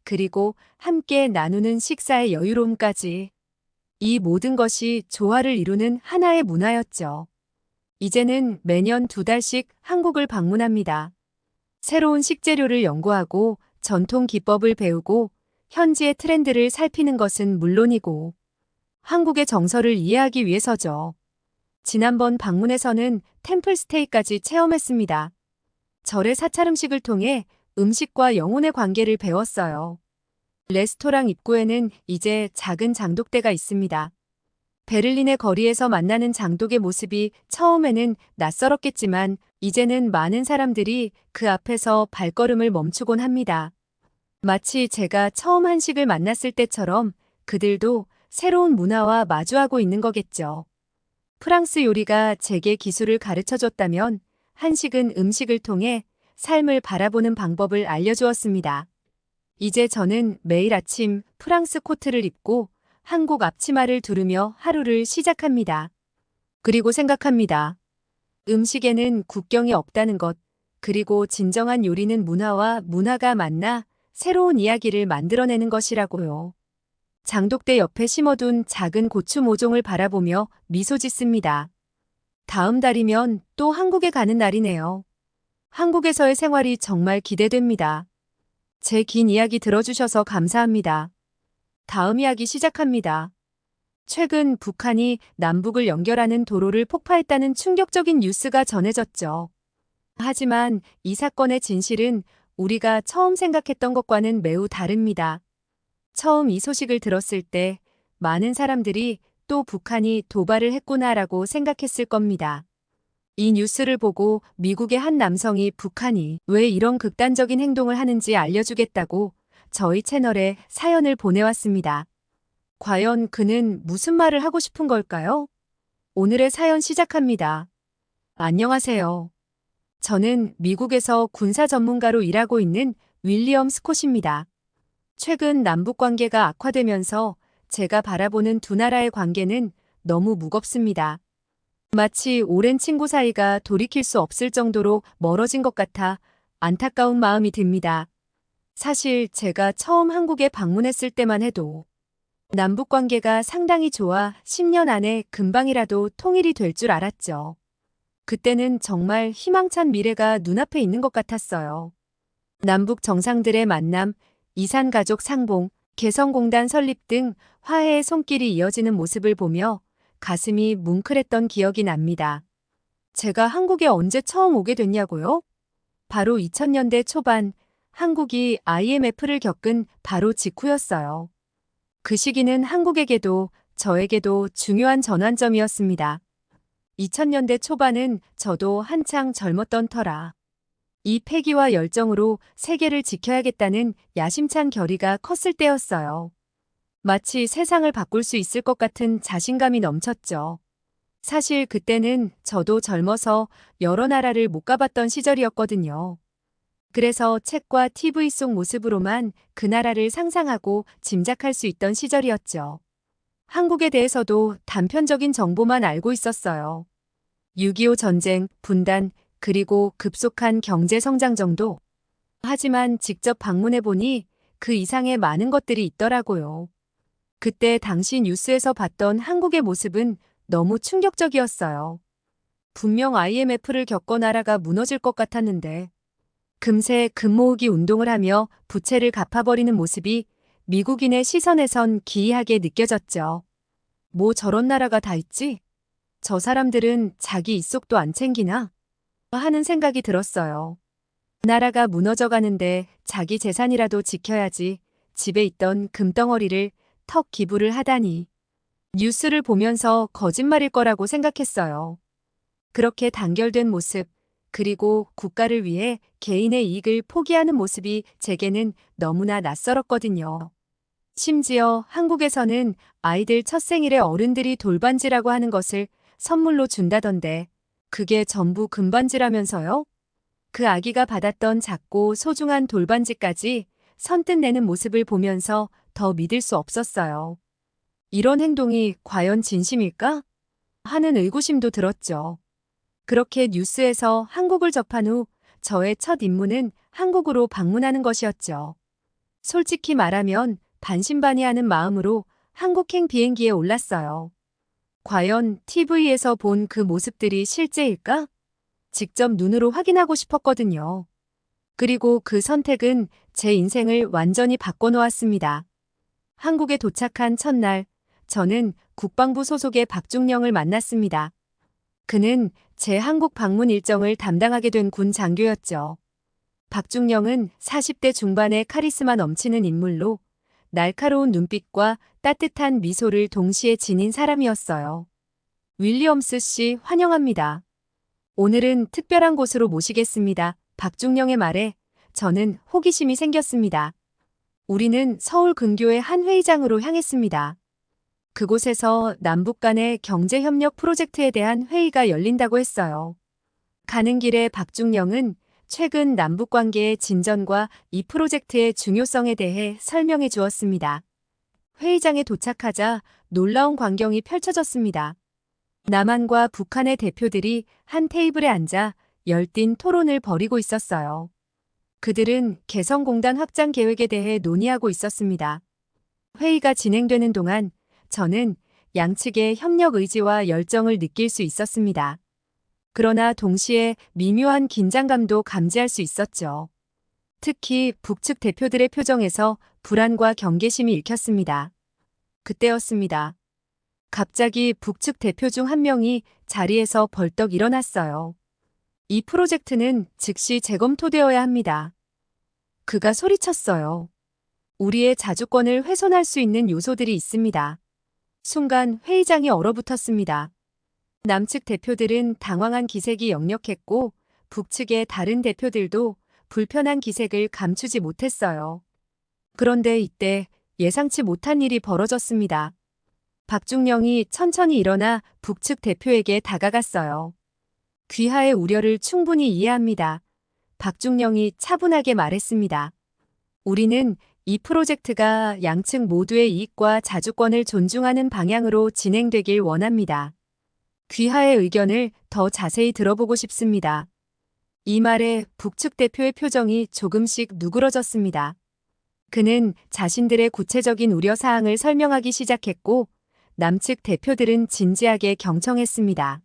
그리고 함께 나누는 식사의 여유로움까지. 이 모든 것이 조화를 이루는 하나의 문화였죠. 이제는 매년 2달씩 한국을 방문합니다. 새로운 식재료를 연구하고 전통 기법을 배우고 현지의 트렌드를 살피는 것은 물론이고 한국의 정서를 이해하기 위해서죠. 지난번 방문에서는 템플 스테이까지 체험했습니다. 절의 사찰 음식을 통해 음식과 영혼의 관계를 배웠어요. 레스토랑 입구에는 이제 작은 장독대가 있습니다. 베를린의 거리에서 만나는 장독의 모습이 처음에는 낯설었겠지만 이제는 많은 사람들이 그 앞에서 발걸음을 멈추곤 합니다. 마치 제가 처음 한식을 만났을 때처럼 그들도 새로운 문화와 마주하고 있는 거겠죠. 프랑스 요리가 제게 기술을 가르쳐줬다면 한식은 음식을 통해 삶을 바라보는 방법을 알려주었습니다. 이제 저는 매일 아침 프랑스 코트를 입고 한국 앞치마를 두르며 하루를 시작합니다. 그리고 생각합니다. 음식에는 국경이 없다는 것, 그리고 진정한 요리는 문화와 문화가 만나 새로운 이야기를 만들어내는 것이라고요. 장독대 옆에 심어둔 작은 고추 모종을 바라보며 미소 짓습니다. 다음 달이면 또 한국에 가는 날이네요. 한국에서의 생활이 정말 기대됩니다. 제 긴 이야기 들어주셔서 감사합니다. 다음 이야기 시작합니다. 최근 북한이 남북을 연결하는 도로를 폭파했다는 충격적인 뉴스가 전해졌죠. 하지만 이 사건의 진실은 우리가 처음 생각했던 것과는 매우 다릅니다. 처음 이 소식을 들었을 때 많은 사람들이 또 북한이 도발을 했구나라고 생각했을 겁니다. 이 뉴스를 보고 미국의 한 남성이 북한이 왜 이런 극단적인 행동을 하는지 알려주겠다고 저희 채널에 사연을 보내왔습니다. 과연 그는 무슨 말을 하고 싶은 걸까요? 오늘의 사연 시작합니다. 안녕하세요. 저는 미국에서 군사 전문가로 일하고 있는 윌리엄 스콧입니다. 최근 남북 관계가 악화되면서 제가 바라보는 두 나라의 관계는 너무 무겁습니다. 마치 오랜 친구 사이가 돌이킬 수 없을 정도로 멀어진 것 같아 안타까운 마음이 듭니다. 사실 제가 처음 한국에 방문했을 때만 해도 남북 관계가 상당히 좋아 10년 안에 금방이라도 통일이 될 줄 알았죠. 그때는 정말 희망찬 미래가 눈앞에 있는 것 같았어요. 남북 정상들의 만남, 이산가족 상봉, 개성공단 설립 등 화해의 손길이 이어지는 모습을 보며 가슴이 뭉클했던 기억이 납니다. 제가 한국에 언제 처음 오게 됐냐고요? 바로 2000년대 초반 한국이 IMF를 겪은 바로 직후였어요. 그 시기는 한국에게도 저에게도 중요한 전환점이었습니다. 2000년대 초반은 저도 한창 젊었던 터라 이 패기와 열정으로 세계를 지켜야겠다는 야심찬 결의가 컸을 때였어요. 마치 세상을 바꿀 수 있을 것 같은 자신감이 넘쳤죠. 사실 그때는 저도 젊어서 여러 나라를 못 가봤던 시절이었거든요. 그래서 책과 TV 속 모습으로만 그 나라를 상상하고 짐작할 수 있던 시절이었죠. 한국에 대해서도 단편적인 정보만 알고 있었어요. 6.25 전쟁, 분단, 그리고 급속한 경제 성장 정도. 하지만 직접 방문해보니 그 이상의 많은 것들이 있더라고요. 그때 당시 뉴스에서 봤던 한국의 모습은 너무 충격적이었어요. 분명 IMF를 겪어 나라가 무너질 것 같았는데 금세 금 모으기 운동을 하며 부채를 갚아버리는 모습이 미국인의 시선에선 기이하게 느껴졌죠. 뭐 저런 나라가 다 있지? 저 사람들은 자기 입속도 안 챙기나? 하는 생각이 들었어요. 나라가 무너져 가는데 자기 재산이라도 지켜야지 집에 있던 금덩어리를 턱 기부를 하다니. 뉴스를 보면서 거짓말일 거라고 생각했어요. 그렇게 단결된 모습, 그리고 국가를 위해 개인의 이익을 포기하는 모습이 제게는 너무나 낯설었거든요. 심지어 한국에서는 아이들 첫 생일에 어른들이 돌반지라고 하는 것을 선물로 준다던데 그게 전부 금반지라면서요? 그 아기가 받았던 작고 소중한 돌반지까지 선뜻 내는 모습을 보면서 더 믿을 수 없었어요. 이런 행동이 과연 진심일까? 하는 의구심도 들었죠. 그렇게 뉴스에서 한국을 접한 후 저의 첫 임무는 한국으로 방문하는 것이었죠. 솔직히 말하면 반신반의하는 마음으로 한국행 비행기에 올랐어요. 과연 TV에서 본 그 모습들이 실제일까? 직접 눈으로 확인하고 싶었거든요. 그리고 그 선택은 제 인생을 완전히 바꿔놓았습니다. 한국에 도착한 첫날, 저는 국방부 소속의 박중령을 만났습니다. 그는 제 한국 방문 일정을 담당하게 된 군 장교였죠. 박중령은 40대 중반의 카리스마 넘치는 인물로 날카로운 눈빛과 따뜻한 미소를 동시에 지닌 사람이었어요. 윌리엄스 씨 환영합니다. 오늘은 특별한 곳으로 모시겠습니다. 박중령의 말에 저는 호기심이 생겼습니다. 우리는 서울 근교의 한 회의장으로 향했습니다. 그곳에서 남북 간의 경제협력 프로젝트에 대한 회의가 열린다고 했어요. 가는 길에 박중령은 최근 남북 관계의 진전과 이 프로젝트의 중요성에 대해 설명해 주었습니다. 회의장에 도착하자 놀라운 광경이 펼쳐졌습니다. 남한과 북한의 대표들이 한 테이블에 앉아 열띤 토론을 벌이고 있었어요. 그들은 개성공단 확장 계획에 대해 논의하고 있었습니다. 회의가 진행되는 동안 저는 양측의 협력 의지와 열정을 느낄 수 있었습니다. 그러나 동시에 미묘한 긴장감도 감지할 수 있었죠. 특히 북측 대표들의 표정에서 불안과 경계심이 읽혔습니다. 그때였습니다. 갑자기 북측 대표 중 한 명이 자리에서 벌떡 일어났어요. 이 프로젝트는 즉시 재검토되어야 합니다. 그가 소리쳤어요. 우리의 자주권을 훼손할 수 있는 요소들이 있습니다. 순간 회의장이 얼어붙었습니다. 남측 대표들은 당황한 기색이 역력했고 북측의 다른 대표들도 불편한 기색을 감추지 못했어요. 그런데 이때 예상치 못한 일이 벌어졌습니다. 박중령이 천천히 일어나 북측 대표에게 다가갔어요. 귀하의 우려를 충분히 이해합니다. 박중령이 차분하게 말했습니다. 우리는 이 프로젝트가 양측 모두의 이익과 자주권을 존중하는 방향으로 진행되길 원합니다. 귀하의 의견을 더 자세히 들어보고 싶습니다. 이 말에 북측 대표의 표정이 조금씩 누그러졌습니다. 그는 자신들의 구체적인 우려사항을 설명하기 시작했고 남측 대표들은 진지하게 경청했습니다.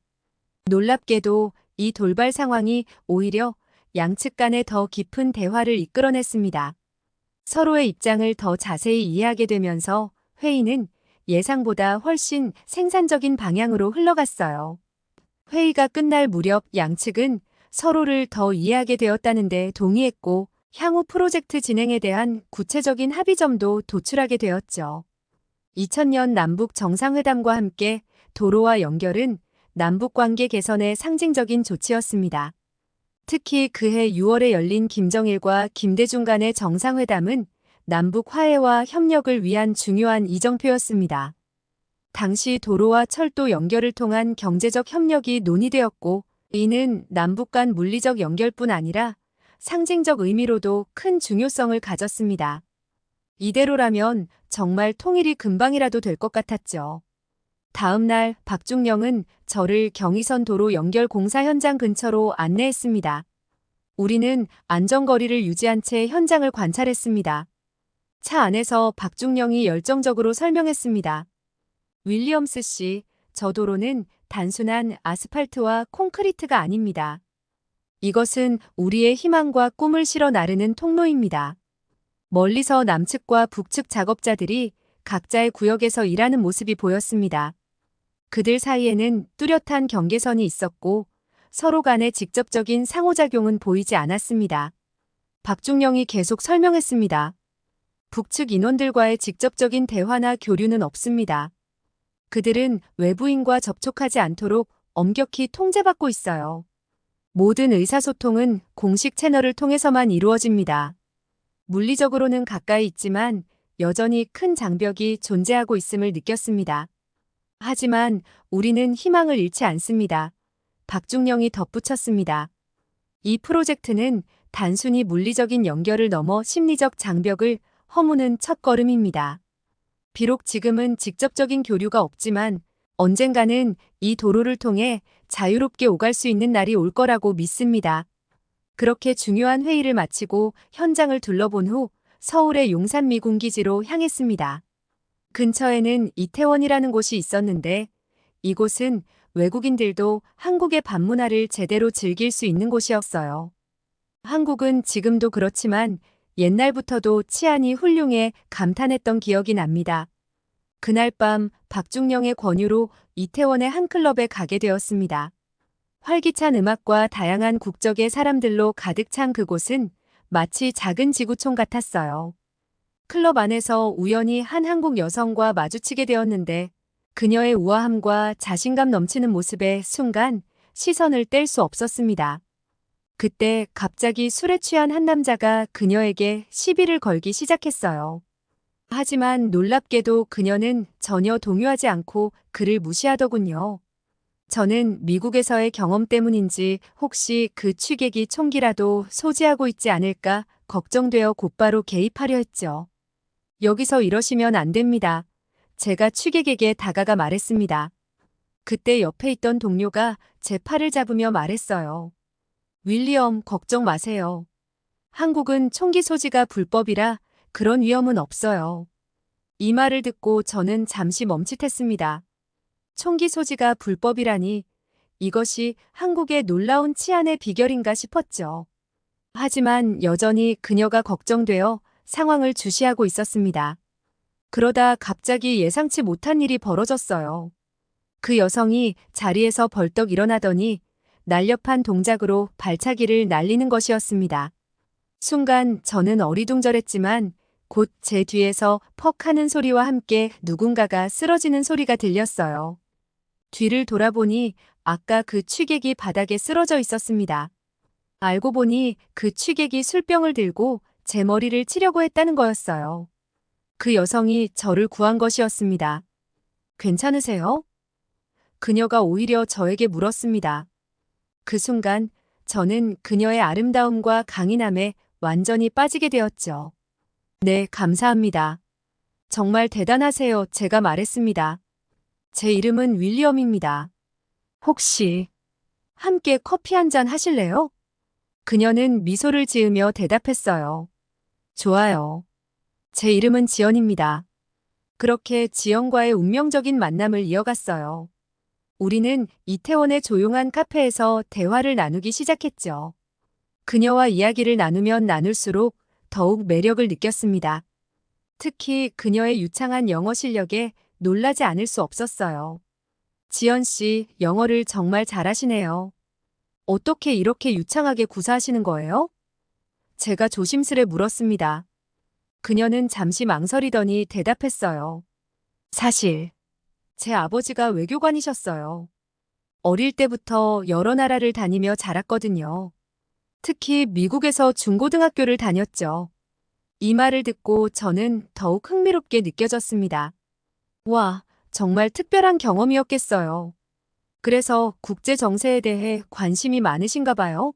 놀랍게도 이 돌발 상황이 오히려 양측 간에 더 깊은 대화를 이끌어냈습니다. 서로의 입장을 더 자세히 이해하게 되면서 회의는 예상보다 훨씬 생산적인 방향으로 흘러갔어요. 회의가 끝날 무렵 양측은 서로를 더 이해하게 되었다는데 동의했고 향후 프로젝트 진행에 대한 구체적인 합의점도 도출하게 되었죠. 2000년 남북 정상회담과 함께 도로와 연결은 남북 관계 개선의 상징적인 조치였습니다. 특히 그해 6월에 열린 김정일과 김대중 간의 정상회담은 남북 화해와 협력을 위한 중요한 이정표였습니다. 당시 도로와 철도 연결을 통한 경제적 협력이 논의되었고 이는 남북 간 물리적 연결뿐 아니라 상징적 의미로도 큰 중요성을 가졌습니다. 이대로라면 정말 통일이 금방이라도 될 것 같았죠. 다음 날 박중령은 저를 경의선 도로 연결 공사 현장 근처로 안내했습니다. 우리는 안전거리를 유지한 채 현장을 관찰했습니다. 차 안에서 박중령이 열정적으로 설명했습니다. 윌리엄스 씨, 저 도로는 단순한 아스팔트와 콘크리트가 아닙니다. 이것은 우리의 희망과 꿈을 실어 나르는 통로입니다. 멀리서 남측과 북측 작업자들이 각자의 구역에서 일하는 모습이 보였습니다. 그들 사이에는 뚜렷한 경계선이 있었고 서로 간의 직접적인 상호작용은 보이지 않았습니다. 박중령이 계속 설명했습니다. 북측 인원들과의 직접적인 대화나 교류는 없습니다. 그들은 외부인과 접촉하지 않도록 엄격히 통제받고 있어요. 모든 의사소통은 공식 채널을 통해서만 이루어집니다. 물리적으로는 가까이 있지만 여전히 큰 장벽이 존재하고 있음을 느꼈습니다. 하지만 우리는 희망을 잃지 않습니다. 박중령이 덧붙였습니다. 이 프로젝트는 단순히 물리적인 연결을 넘어 심리적 장벽을 허무는 첫걸음입니다. 비록 지금은 직접적인 교류가 없지만 언젠가는 이 도로를 통해 자유롭게 오갈 수 있는 날이 올 거라고 믿습니다. 그렇게 중요한 회의를 마치고 현장을 둘러본 후 서울의 용산 미군기지로 향했습니다. 근처에는 이태원이라는 곳이 있었는데 이곳은 외국인들도 한국의 밤문화를 제대로 즐길 수 있는 곳이었어요. 한국은 지금도 그렇지만 옛날부터도 치안이 훌륭해 감탄했던 기억이 납니다. 그날 밤 박중령의 권유로 이태원의 한 클럽에 가게 되었습니다. 활기찬 음악과 다양한 국적의 사람들로 가득 찬 그곳은 마치 작은 지구촌 같았어요. 클럽 안에서 우연히 한 한국 여성과 마주치게 되었는데 그녀의 우아함과 자신감 넘치는 모습에 순간 시선을 뗄 수 없었습니다. 그때 갑자기 술에 취한 한 남자가 그녀에게 시비를 걸기 시작했어요. 하지만 놀랍게도 그녀는 전혀 동요하지 않고 그를 무시하더군요. 저는 미국에서의 경험 때문인지 혹시 그 취객이 총기라도 소지하고 있지 않을까 걱정되어 곧바로 개입하려 했죠. 여기서 이러시면 안 됩니다. 제가 취객에게 다가가 말했습니다. 그때 옆에 있던 동료가 제 팔을 잡으며 말했어요. 윌리엄, 걱정 마세요. 한국은 총기 소지가 불법이라 그런 위험은 없어요. 이 말을 듣고 저는 잠시 멈칫했습니다. 총기 소지가 불법이라니 이것이 한국의 놀라운 치안의 비결인가 싶었죠. 하지만 여전히 그녀가 걱정되어 상황을 주시하고 있었습니다. 그러다 갑자기 예상치 못한 일이 벌어졌어요. 그 여성이 자리에서 벌떡 일어나더니 날렵한 동작으로 발차기를 날리는 것이었습니다. 순간 저는 어리둥절했지만 곧 제 뒤에서 퍽 하는 소리와 함께 누군가가 쓰러지는 소리가 들렸어요. 뒤를 돌아보니 아까 그 취객이 바닥에 쓰러져 있었습니다. 알고 보니 그 취객이 술병을 들고 제 머리를 치려고 했다는 거였어요. 그 여성이 저를 구한 것이었습니다. 괜찮으세요? 그녀가 오히려 저에게 물었습니다. 그 순간 저는 그녀의 아름다움과 강인함에 완전히 빠지게 되었죠. 네, 감사합니다. 정말 대단하세요. 제가 말했습니다. 제 이름은 윌리엄입니다. 혹시 함께 커피 한 잔 하실래요? 그녀는 미소를 지으며 대답했어요. 좋아요. 제 이름은 지연입니다. 그렇게 지연과의 운명적인 만남을 이어갔어요. 우리는 이태원의 조용한 카페에서 대화를 나누기 시작했죠. 그녀와 이야기를 나누면 나눌수록 더욱 매력을 느꼈습니다. 특히 그녀의 유창한 영어 실력에 놀라지 않을 수 없었어요. 지연 씨, 영어를 정말 잘하시네요. 어떻게 이렇게 유창하게 구사하시는 거예요? 제가 조심스레 물었습니다. 그녀는 잠시 망설이더니 대답했어요. 사실, 제 아버지가 외교관이셨어요. 어릴 때부터 여러 나라를 다니며 자랐거든요. 특히 미국에서 중고등학교를 다녔죠. 이 말을 듣고 저는 더욱 흥미롭게 느껴졌습니다. 와, 정말 특별한 경험이었겠어요. 그래서 국제 정세에 대해 관심이 많으신가 봐요?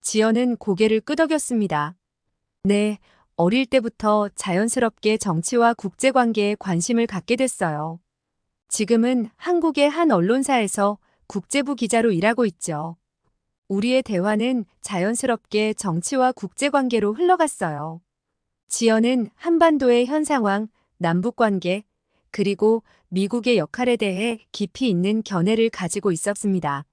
지연은 고개를 끄덕였습니다. 네, 어릴 때부터 자연스럽게 정치와 국제 관계에 관심을 갖게 됐어요. 지금은 한국의 한 언론사에서 국제부 기자로 일하고 있죠. 우리의 대화는 자연스럽게 정치와 국제 관계로 흘러갔어요. 지연은 한반도의 현 상황, 남북 관계, 그리고 미국의 역할에 대해 깊이 있는 견해를 가지고 있었습니다.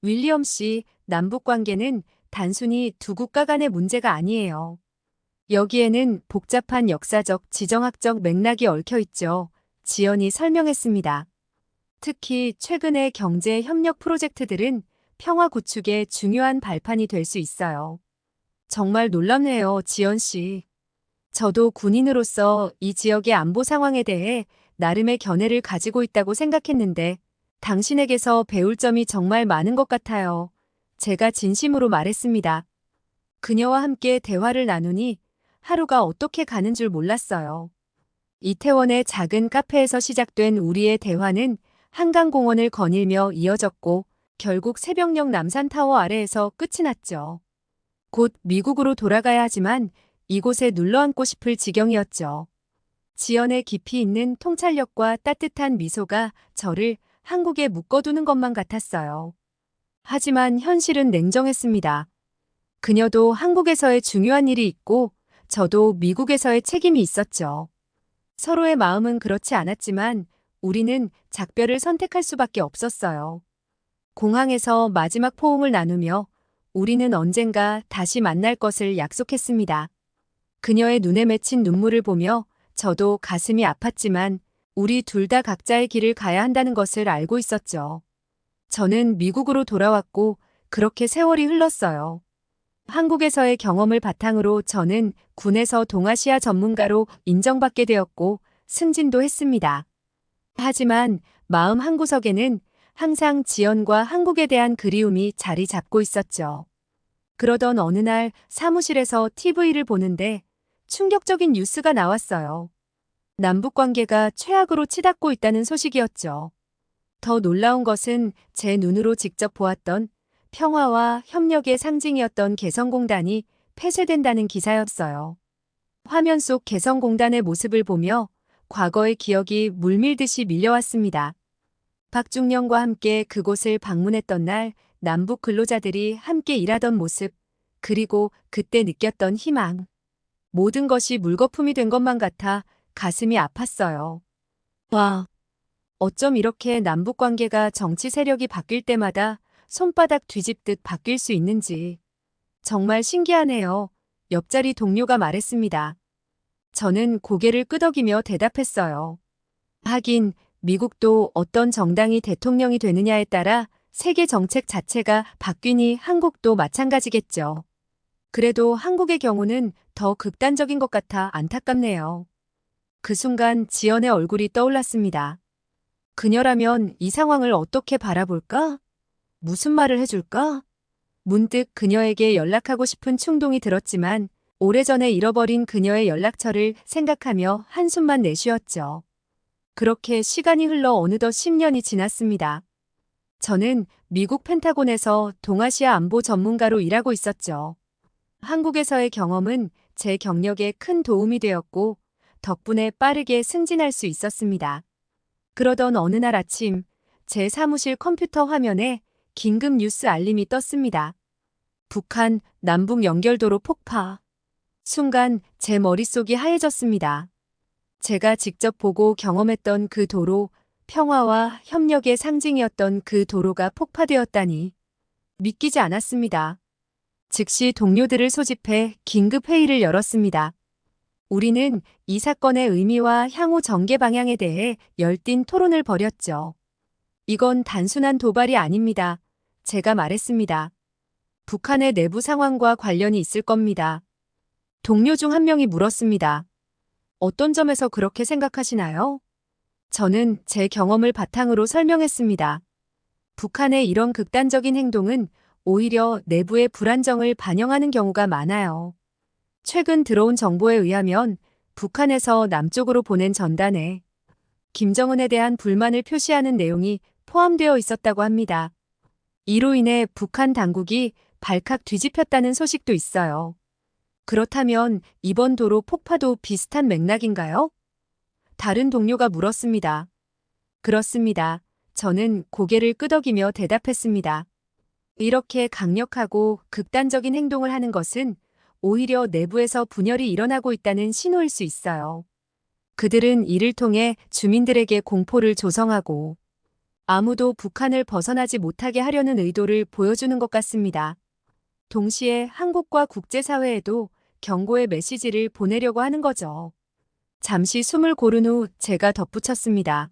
윌리엄 씨, 남북 관계는 단순히 두 국가 간의 문제가 아니에요. 여기에는 복잡한 역사적, 지정학적 맥락이 얽혀 있죠. 지연이 설명했습니다. 특히 최근의 경제 협력 프로젝트들은 평화 구축에 중요한 발판이 될 수 있어요. 정말 놀랍네요, 지연 씨. 저도 군인으로서 이 지역의 안보 상황에 대해 나름의 견해를 가지고 있다고 생각했는데 당신에게서 배울 점이 정말 많은 것 같아요. 제가 진심으로 말했습니다. 그녀와 함께 대화를 나누니 하루가 어떻게 가는 줄 몰랐어요. 이태원의 작은 카페에서 시작된 우리의 대화는 한강공원을 거닐며 이어졌고 결국 새벽녘 남산타워 아래에서 끝이 났죠. 곧 미국으로 돌아가야 하지만 이곳에 눌러앉고 싶을 지경이었죠. 지연의 깊이 있는 통찰력과 따뜻한 미소가 저를 한국에 묶어두는 것만 같았어요. 하지만 현실은 냉정했습니다. 그녀도 한국에서의 중요한 일이 있고 저도 미국에서의 책임이 있었죠. 서로의 마음은 그렇지 않았지만 우리는 작별을 선택할 수밖에 없었어요. 공항에서 마지막 포옹을 나누며 우리는 언젠가 다시 만날 것을 약속했습니다. 그녀의 눈에 맺힌 눈물을 보며 저도 가슴이 아팠지만 우리 둘 다 각자의 길을 가야 한다는 것을 알고 있었죠. 저는 미국으로 돌아왔고 그렇게 세월이 흘렀어요. 한국에서의 경험을 바탕으로 저는 군에서 동아시아 전문가로 인정받게 되었고 승진도 했습니다. 하지만 마음 한구석에는 항상 지연과 한국에 대한 그리움이 자리 잡고 있었죠. 그러던 어느 날 사무실에서 TV를 보는데 충격적인 뉴스가 나왔어요. 남북 관계가 최악으로 치닫고 있다는 소식이었죠. 더 놀라운 것은 제 눈으로 직접 보았던 평화와 협력의 상징이었던 개성공단이 폐쇄된다는 기사였어요. 화면 속 개성공단의 모습을 보며 과거의 기억이 물밀듯이 밀려왔습니다. 박중령과 함께 그곳을 방문했던 날 남북 근로자들이 함께 일하던 모습, 그리고 그때 느꼈던 희망. 모든 것이 물거품이 된 것만 같아 가슴이 아팠어요. 와, 어쩜 이렇게 남북 관계가 정치 세력이 바뀔 때마다 손바닥 뒤집듯 바뀔 수 있는지. 정말 신기하네요. 옆자리 동료가 말했습니다. 저는 고개를 끄덕이며 대답했어요. 하긴 미국도 어떤 정당이 대통령이 되느냐에 따라 세계 정책 자체가 바뀌니 한국도 마찬가지겠죠. 그래도 한국의 경우는 더 극단적인 것 같아 안타깝네요. 그 순간 지연의 얼굴이 떠올랐습니다. 그녀라면 이 상황을 어떻게 바라볼까? 무슨 말을 해줄까? 문득 그녀에게 연락하고 싶은 충동이 들었지만 오래전에 잃어버린 그녀의 연락처를 생각하며 한숨만 내쉬었죠. 그렇게 시간이 흘러 어느덧 10년이 지났습니다. 저는 미국 펜타곤에서 동아시아 안보 전문가로 일하고 있었죠. 한국에서의 경험은 제 경력에 큰 도움이 되었고, 덕분에 빠르게 승진할 수 있었습니다. 그러던 어느 날 아침, 제 사무실 컴퓨터 화면에 긴급 뉴스 알림이 떴습니다. 북한 남북 연결도로 폭파. 순간 제 머릿속이 하얘졌습니다. 제가 직접 보고 경험했던 그 도로, 평화와 협력의 상징이었던 그 도로가 폭파되었다니 믿기지 않았습니다. 즉시 동료들을 소집해 긴급 회의를 열었습니다. 우리는 이 사건의 의미와 향후 전개 방향에 대해 열띤 토론을 벌였죠. 이건 단순한 도발이 아닙니다. 제가 말했습니다. 북한의 내부 상황과 관련이 있을 겁니다. 동료 중 한 명이 물었습니다. 어떤 점에서 그렇게 생각하시나요? 저는 제 경험을 바탕으로 설명했습니다. 북한의 이런 극단적인 행동은 오히려 내부의 불안정을 반영하는 경우가 많아요. 최근 들어온 정보에 의하면 북한에서 남쪽으로 보낸 전단에 김정은에 대한 불만을 표시하는 내용이 포함되어 있었다고 합니다. 이로 인해 북한 당국이 발칵 뒤집혔다는 소식도 있어요. 그렇다면 이번 도로 폭파도 비슷한 맥락인가요? 다른 동료가 물었습니다. 그렇습니다. 저는 고개를 끄덕이며 대답했습니다. 이렇게 강력하고 극단적인 행동을 하는 것은 오히려 내부에서 분열이 일어나고 있다는 신호일 수 있어요. 그들은 이를 통해 주민들에게 공포를 조성하고 아무도 북한을 벗어나지 못하게 하려는 의도를 보여주는 것 같습니다. 동시에 한국과 국제사회에도 경고의 메시지를 보내려고 하는 거죠. 잠시 숨을 고른 후 제가 덧붙였습니다.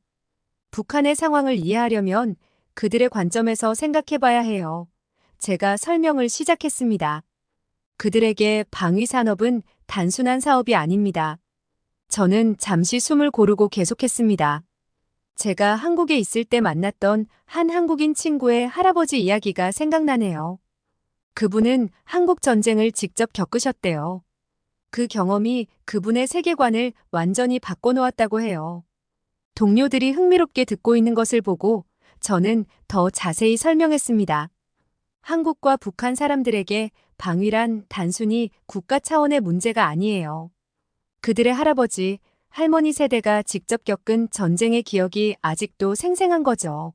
북한의 상황을 이해하려면 그들의 관점에서 생각해봐야 해요. 제가 설명을 시작했습니다. 그들에게 방위산업은 단순한 사업이 아닙니다. 저는 잠시 숨을 고르고 계속했습니다. 제가 한국에 있을 때 만났던 한 한국인 친구의 할아버지 이야기가 생각나네요. 그분은 한국 전쟁을 직접 겪으셨대요. 그 경험이 그분의 세계관을 완전히 바꿔놓았다고 해요. 동료들이 흥미롭게 듣고 있는 것을 보고 저는 더 자세히 설명했습니다. 한국과 북한 사람들에게 방위란 단순히 국가 차원의 문제가 아니에요. 그들의 할아버지, 할머니 세대가 직접 겪은 전쟁의 기억이 아직도 생생한 거죠.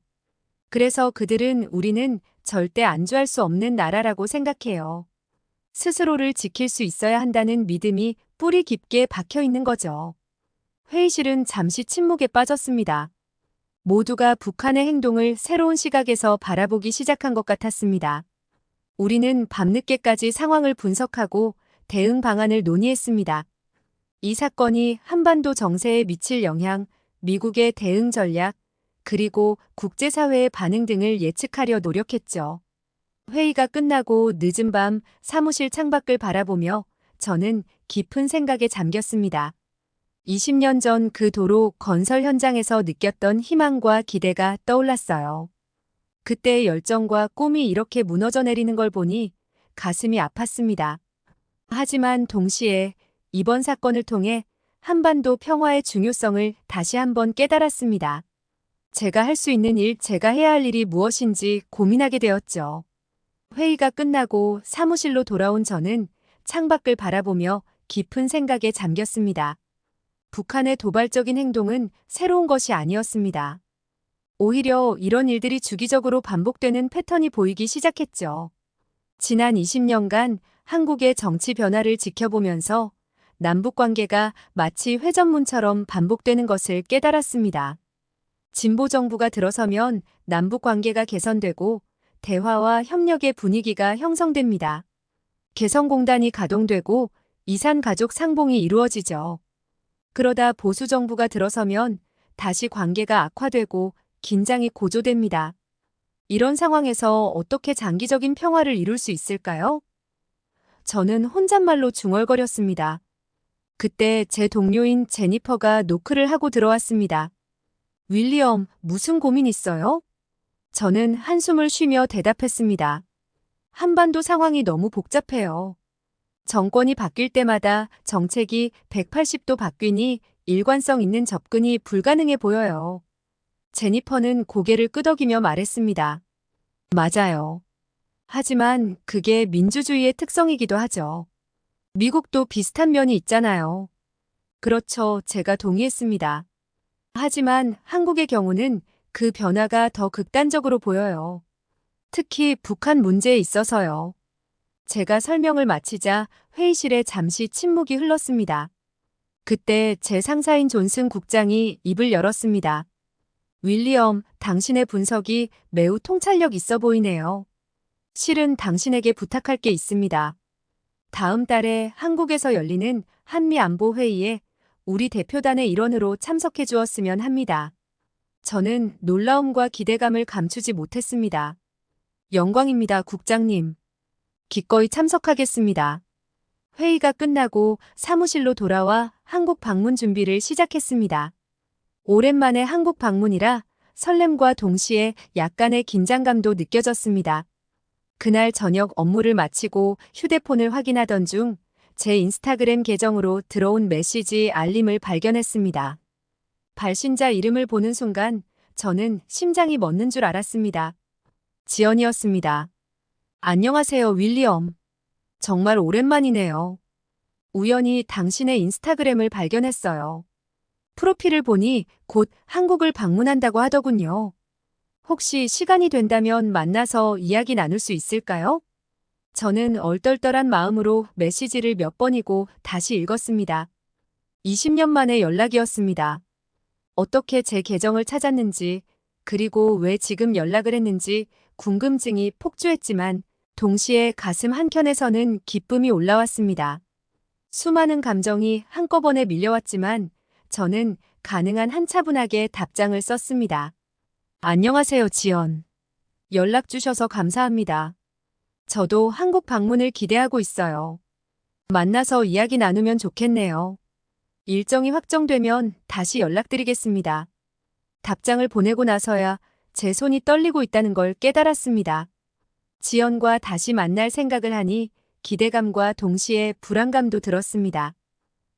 그래서 그들은 우리는 절대 안주할 수 없는 나라라고 생각해요. 스스로를 지킬 수 있어야 한다는 믿음이 뿌리 깊게 박혀 있는 거죠. 회의실은 잠시 침묵에 빠졌습니다. 모두가 북한의 행동을 새로운 시각에서 바라보기 시작한 것 같았습니다. 우리는 밤늦게까지 상황을 분석하고 대응 방안을 논의했습니다. 이 사건이 한반도 정세에 미칠 영향, 미국의 대응 전략, 그리고 국제사회의 반응 등을 예측하려 노력했죠. 회의가 끝나고 늦은 밤 사무실 창밖을 바라보며 저는 깊은 생각에 잠겼습니다. 20년 전 그 도로 건설 현장에서 느꼈던 희망과 기대가 떠올랐어요. 그때의 열정과 꿈이 이렇게 무너져 내리는 걸 보니 가슴이 아팠습니다. 하지만 동시에 이번 사건을 통해 한반도 평화의 중요성을 다시 한번 깨달았습니다. 제가 할 수 있는 일, 제가 해야 할 일이 무엇인지 고민하게 되었죠. 회의가 끝나고 사무실로 돌아온 저는 창밖을 바라보며 깊은 생각에 잠겼습니다. 북한의 도발적인 행동은 새로운 것이 아니었습니다. 오히려 이런 일들이 주기적으로 반복되는 패턴이 보이기 시작했죠. 지난 20년간 한국의 정치 변화를 지켜보면서 남북 관계가 마치 회전문처럼 반복되는 것을 깨달았습니다. 진보 정부가 들어서면 남북 관계가 개선되고 대화와 협력의 분위기가 형성됩니다. 개성공단이 가동되고 이산 가족 상봉이 이루어지죠. 그러다 보수 정부가 들어서면 다시 관계가 악화되고 긴장이 고조됩니다. 이런 상황에서 어떻게 장기적인 평화를 이룰 수 있을까요? 저는 혼잣말로 중얼거렸습니다. 그때 제 동료인 제니퍼가 노크를 하고 들어왔습니다. 윌리엄, 무슨 고민 있어요? 저는 한숨을 쉬며 대답했습니다. 한반도 상황이 너무 복잡해요. 정권이 바뀔 때마다 정책이 180도 바뀌니 일관성 있는 접근이 불가능해 보여요. 제니퍼는 고개를 끄덕이며 말했습니다. 맞아요. 하지만 그게 민주주의의 특성이기도 하죠. 미국도 비슷한 면이 있잖아요. 그렇죠. 제가 동의했습니다. 하지만 한국의 경우는 그 변화가 더 극단적으로 보여요. 특히 북한 문제에 있어서요. 제가 설명을 마치자 회의실에 잠시 침묵이 흘렀습니다. 그때 제 상사인 존슨 국장이 입을 열었습니다. 윌리엄, 당신의 분석이 매우 통찰력 있어 보이네요. 실은 당신에게 부탁할 게 있습니다. 다음 달에 한국에서 열리는 한미안보회의에 우리 대표단의 일원으로 참석해 주었으면 합니다. 저는 놀라움과 기대감을 감추지 못했습니다. 영광입니다, 국장님. 기꺼이 참석하겠습니다. 회의가 끝나고 사무실로 돌아와 한국 방문 준비를 시작했습니다. 오랜만에 한국 방문이라 설렘과 동시에 약간의 긴장감도 느껴졌습니다. 그날 저녁 업무를 마치고 휴대폰을 확인하던 중 제 인스타그램 계정으로 들어온 메시지 알림을 발견했습니다. 발신자 이름을 보는 순간 저는 심장이 멎는 줄 알았습니다. 지연이었습니다. 안녕하세요, 윌리엄. 정말 오랜만이네요. 우연히 당신의 인스타그램을 발견했어요. 프로필을 보니 곧 한국을 방문한다고 하더군요. 혹시 시간이 된다면 만나서 이야기 나눌 수 있을까요? 저는 얼떨떨한 마음으로 메시지를 몇 번이고 다시 읽었습니다. 20년 만의 연락이었습니다. 어떻게 제 계정을 찾았는지, 그리고 왜 지금 연락을 했는지 궁금증이 폭주했지만 동시에 가슴 한켠에서는 기쁨이 올라왔습니다. 수많은 감정이 한꺼번에 밀려왔지만 저는 가능한 한 차분하게 답장을 썼습니다. 안녕하세요, 지연. 연락 주셔서 감사합니다. 저도 한국 방문을 기대하고 있어요. 만나서 이야기 나누면 좋겠네요. 일정이 확정되면 다시 연락드리겠습니다. 답장을 보내고 나서야 제 손이 떨리고 있다는 걸 깨달았습니다. 지연과 다시 만날 생각을 하니 기대감과 동시에 불안감도 들었습니다.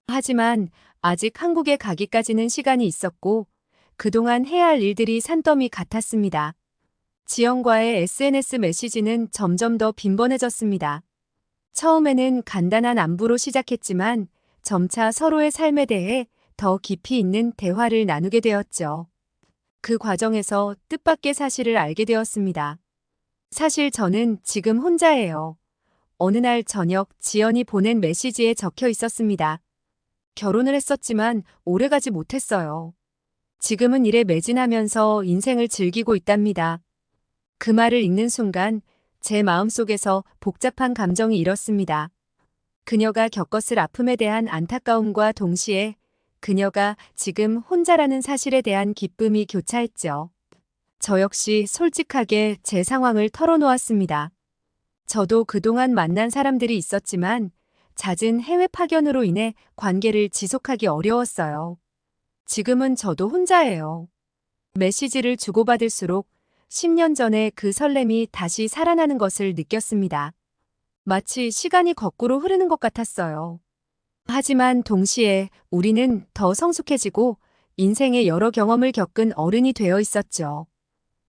하지만 아직 한국에 가기까지는 시간이 있었고 그동안 해야 할 일들이 산더미 같았습니다. 지연과의 SNS 메시지는 점점 더 빈번해졌습니다. 처음에는 간단한 안부로 시작했지만 점차 서로의 삶에 대해 더 깊이 있는 대화를 나누게 되었죠. 그 과정에서 뜻밖의 사실을 알게 되었습니다. 사실 저는 지금 혼자예요. 어느 날 저녁 지연이 보낸 메시지에 적혀 있었습니다. 결혼을 했었지만 오래가지 못했어요. 지금은 일에 매진하면서 인생을 즐기고 있답니다. 그 말을 읽는 순간 제 마음속에서 복잡한 감정이 일었습니다. 그녀가 겪었을 아픔에 대한 안타까움과 동시에 그녀가 지금 혼자라는 사실에 대한 기쁨이 교차했죠. 저 역시 솔직하게 제 상황을 털어놓았습니다. 저도 그동안 만난 사람들이 있었지만 잦은 해외 파견으로 인해 관계를 지속하기 어려웠어요. 지금은 저도 혼자예요. 메시지를 주고받을수록 10년 전에 그 설렘이 다시 살아나는 것을 느꼈습니다. 마치 시간이 거꾸로 흐르는 것 같았어요. 하지만 동시에 우리는 더 성숙해지고 인생의 여러 경험을 겪은 어른이 되어 있었죠.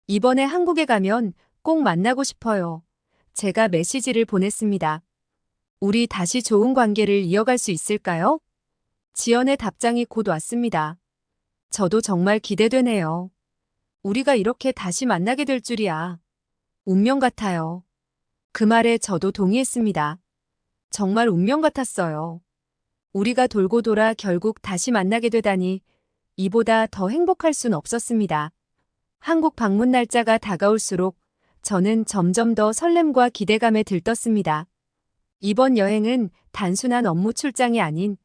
이번에 한국에 가면 꼭 만나고 싶어요. 제가 메시지를 보냈습니다. 우리 다시 좋은 관계를 이어갈 수 있을까요? 지연의 답장이 곧 왔습니다. 저도 정말 기대되네요. 우리가 이렇게 다시 만나게 될 줄이야. 운명 같아요. 그 말에 저도 동의했습니다. 정말 운명 같았어요. 우리가 돌고 돌아 결국 다시 만나게 되다니 이보다 더 행복할 순 없었습니다. 한국 방문 날짜가 다가올수록 저는 점점 더 설렘과 기대감에 들떴습니다. 이번 여행은 단순한 업무 출장이 아닌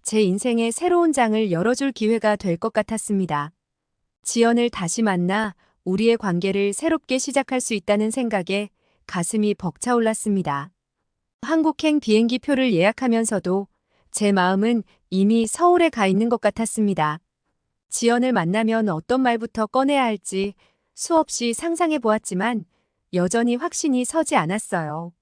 제 인생의 새로운 장을 열어줄 기회가 될 것 같았습니다. 지연을 다시 만나 우리의 관계를 새롭게 시작할 수 있다는 생각에 가슴이 벅차올랐습니다. 한국행 비행기 표를 예약하면서도 제 마음은 이미 서울에 가 있는 것 같았습니다. 지연을 만나면 어떤 말부터 꺼내야 할지 수없이 상상해 보았지만 여전히 확신이 서지 않았어요.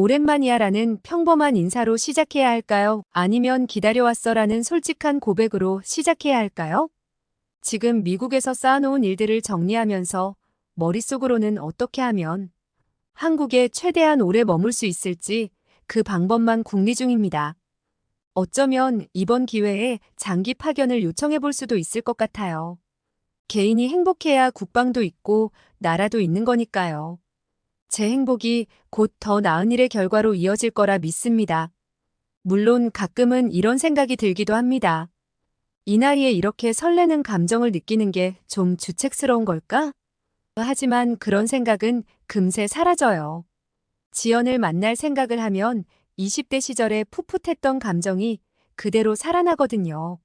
오랜만이야 라는 평범한 인사로 시작해야 할까요? 아니면 기다려왔어 라는 솔직한 고백으로 시작해야 할까요? 지금 미국에서 쌓아놓은 일들을 정리하면서 머릿속으로는 어떻게 하면 한국에 최대한 오래 머물 수 있을지 그 방법만 궁리 중입니다. 어쩌면 이번 기회에 장기 파견을 요청해 볼 수도 있을 것 같아요. 개인이 행복해야 국방도 있고 나라도 있는 거니까요. 제 행복이 곧 더 나은 일의 결과로 이어질 거라 믿습니다. 물론 가끔은 이런 생각이 들기도 합니다. 이 나이에 이렇게 설레는 감정을 느끼는 게 좀 주책스러운 걸까? 하지만 그런 생각은 금세 사라져요. 지연을 만날 생각을 하면 20대 시절에 풋풋했던 감정이 그대로 살아나거든요.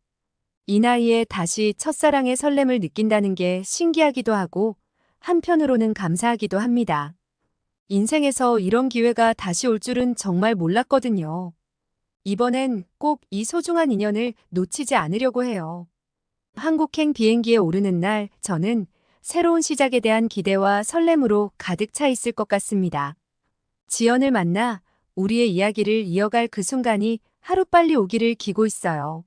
이 나이에 다시 첫사랑의 설렘을 느낀다는 게 신기하기도 하고 한편으로는 감사하기도 합니다. 인생에서 이런 기회가 다시 올 줄은 정말 몰랐거든요. 이번엔 꼭 이 소중한 인연을 놓치지 않으려고 해요. 한국행 비행기에 오르는 날 저는 새로운 시작에 대한 기대와 설렘으로 가득 차 있을 것 같습니다. 지연을 만나 우리의 이야기를 이어갈 그 순간이 하루빨리 오기를 기고 있어요.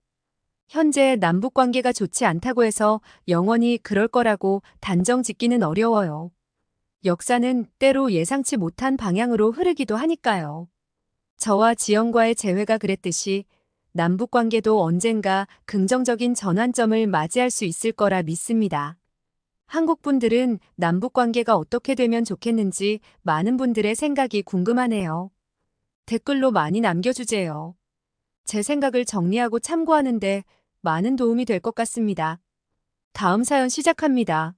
현재 남북 관계가 좋지 않다고 해서 영원히 그럴 거라고 단정 짓기는 어려워요. 역사는 때로 예상치 못한 방향으로 흐르기도 하니까요. 저와 지연과의 재회가 그랬듯이 남북 관계도 언젠가 긍정적인 전환점을 맞이할 수 있을 거라 믿습니다. 한국 분들은 남북 관계가 어떻게 되면 좋겠는지 많은 분들의 생각이 궁금하네요. 댓글로 많이 남겨주세요. 제 생각을 정리하고 참고하는데 많은 도움이 될 것 같습니다. 다음 사연 시작합니다.